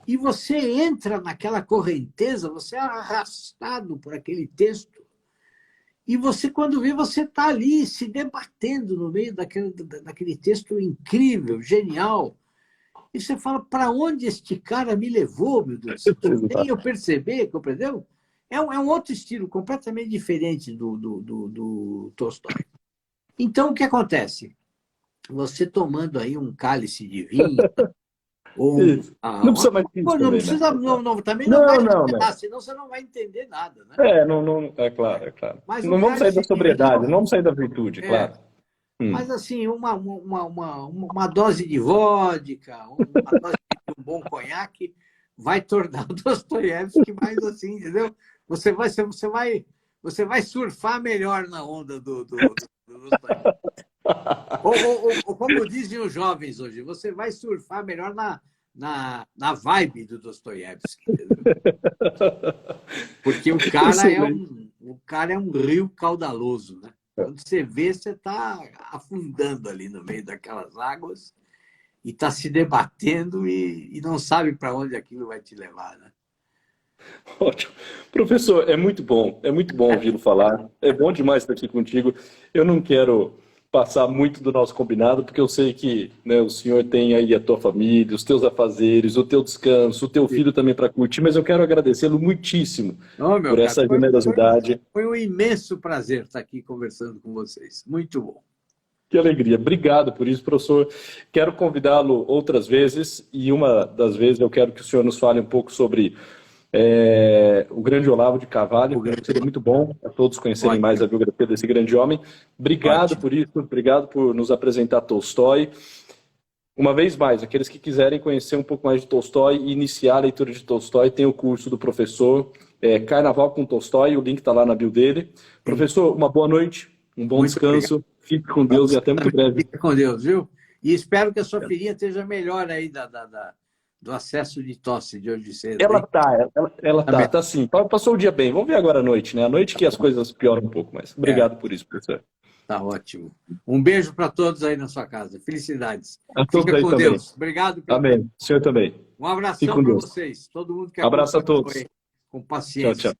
E você entra naquela correnteza, você é arrastado por aquele texto, e você, quando vê, você está ali se debatendo no meio daquele texto incrível, genial. E você fala, para onde este cara me levou, meu Deus? Sem eu perceber, compreendeu? É um outro estilo, completamente diferente do Tolstói. Então, o que acontece? Você tomando aí um cálice de vinho, ou não precisa mais não precisa, né? Também não vai entender, senão você não vai entender nada, né? É claro. Mas não vamos sair da sobriedade, não vamos sair da virtude, claro. Mas, assim, uma dose de vodka, uma dose de um bom conhaque vai tornar o Dostoiévski mais assim, entendeu? Você vai surfar melhor na onda do Dostoiévski. Ou como dizem os jovens hoje, você vai surfar melhor na vibe do Dostoiévski, entendeu? Porque Excelente. o cara é um rio caudaloso, né? Quando você vê, você está afundando ali no meio daquelas águas e está se debatendo e não sabe para onde aquilo vai te levar, né? Ótimo. Professor, é muito bom ouvi-lo falar. É bom demais estar aqui contigo. Eu não quero passar muito do nosso combinado, porque eu sei que, né, o senhor tem aí a tua família, os teus afazeres, o teu descanso, o teu filho também para curtir, mas eu quero agradecê-lo muitíssimo Ô, meu por caro, essa generosidade. foi um imenso prazer estar aqui conversando com vocês. Muito bom. Que alegria. Obrigado por isso, professor. Quero convidá-lo outras vezes, e uma das vezes eu quero que o senhor nos fale um pouco sobre o grande Olavo de Carvalho. Acho que seria muito bom a todos conhecerem mais Ótimo, a biografia desse grande homem. Obrigado ótimo. por isso, obrigado por nos apresentar Tolstói. Uma vez mais, aqueles que quiserem conhecer um pouco mais de Tolstói e iniciar a leitura de Tolstói, tem o curso do professor Carnaval com Tolstói, o link está lá na bio dele. Professor, uma boa noite, um bom Muito obrigado. descanso, fique com Deus e até muito breve. Fica com Deus, viu? E espero que a sua filhinha esteja melhor aí do acesso de tosse de hoje cedo, Ela hein? tá, ela Tá bem. tá sim. Passou o dia bem. Vamos ver agora à noite, né? À noite que as coisas pioram um pouco mais. É, Obrigado por isso, professor. tá ótimo. Um beijo para todos aí na sua casa. Felicidades. A todos Fica aí com também. Deus. Obrigado pelo tempo. Amém. O senhor também. Um Fique abração com para Deus. vocês. Todo mundo que Abraço a acompanhou todos. aí com Tchau, tchau. paciência.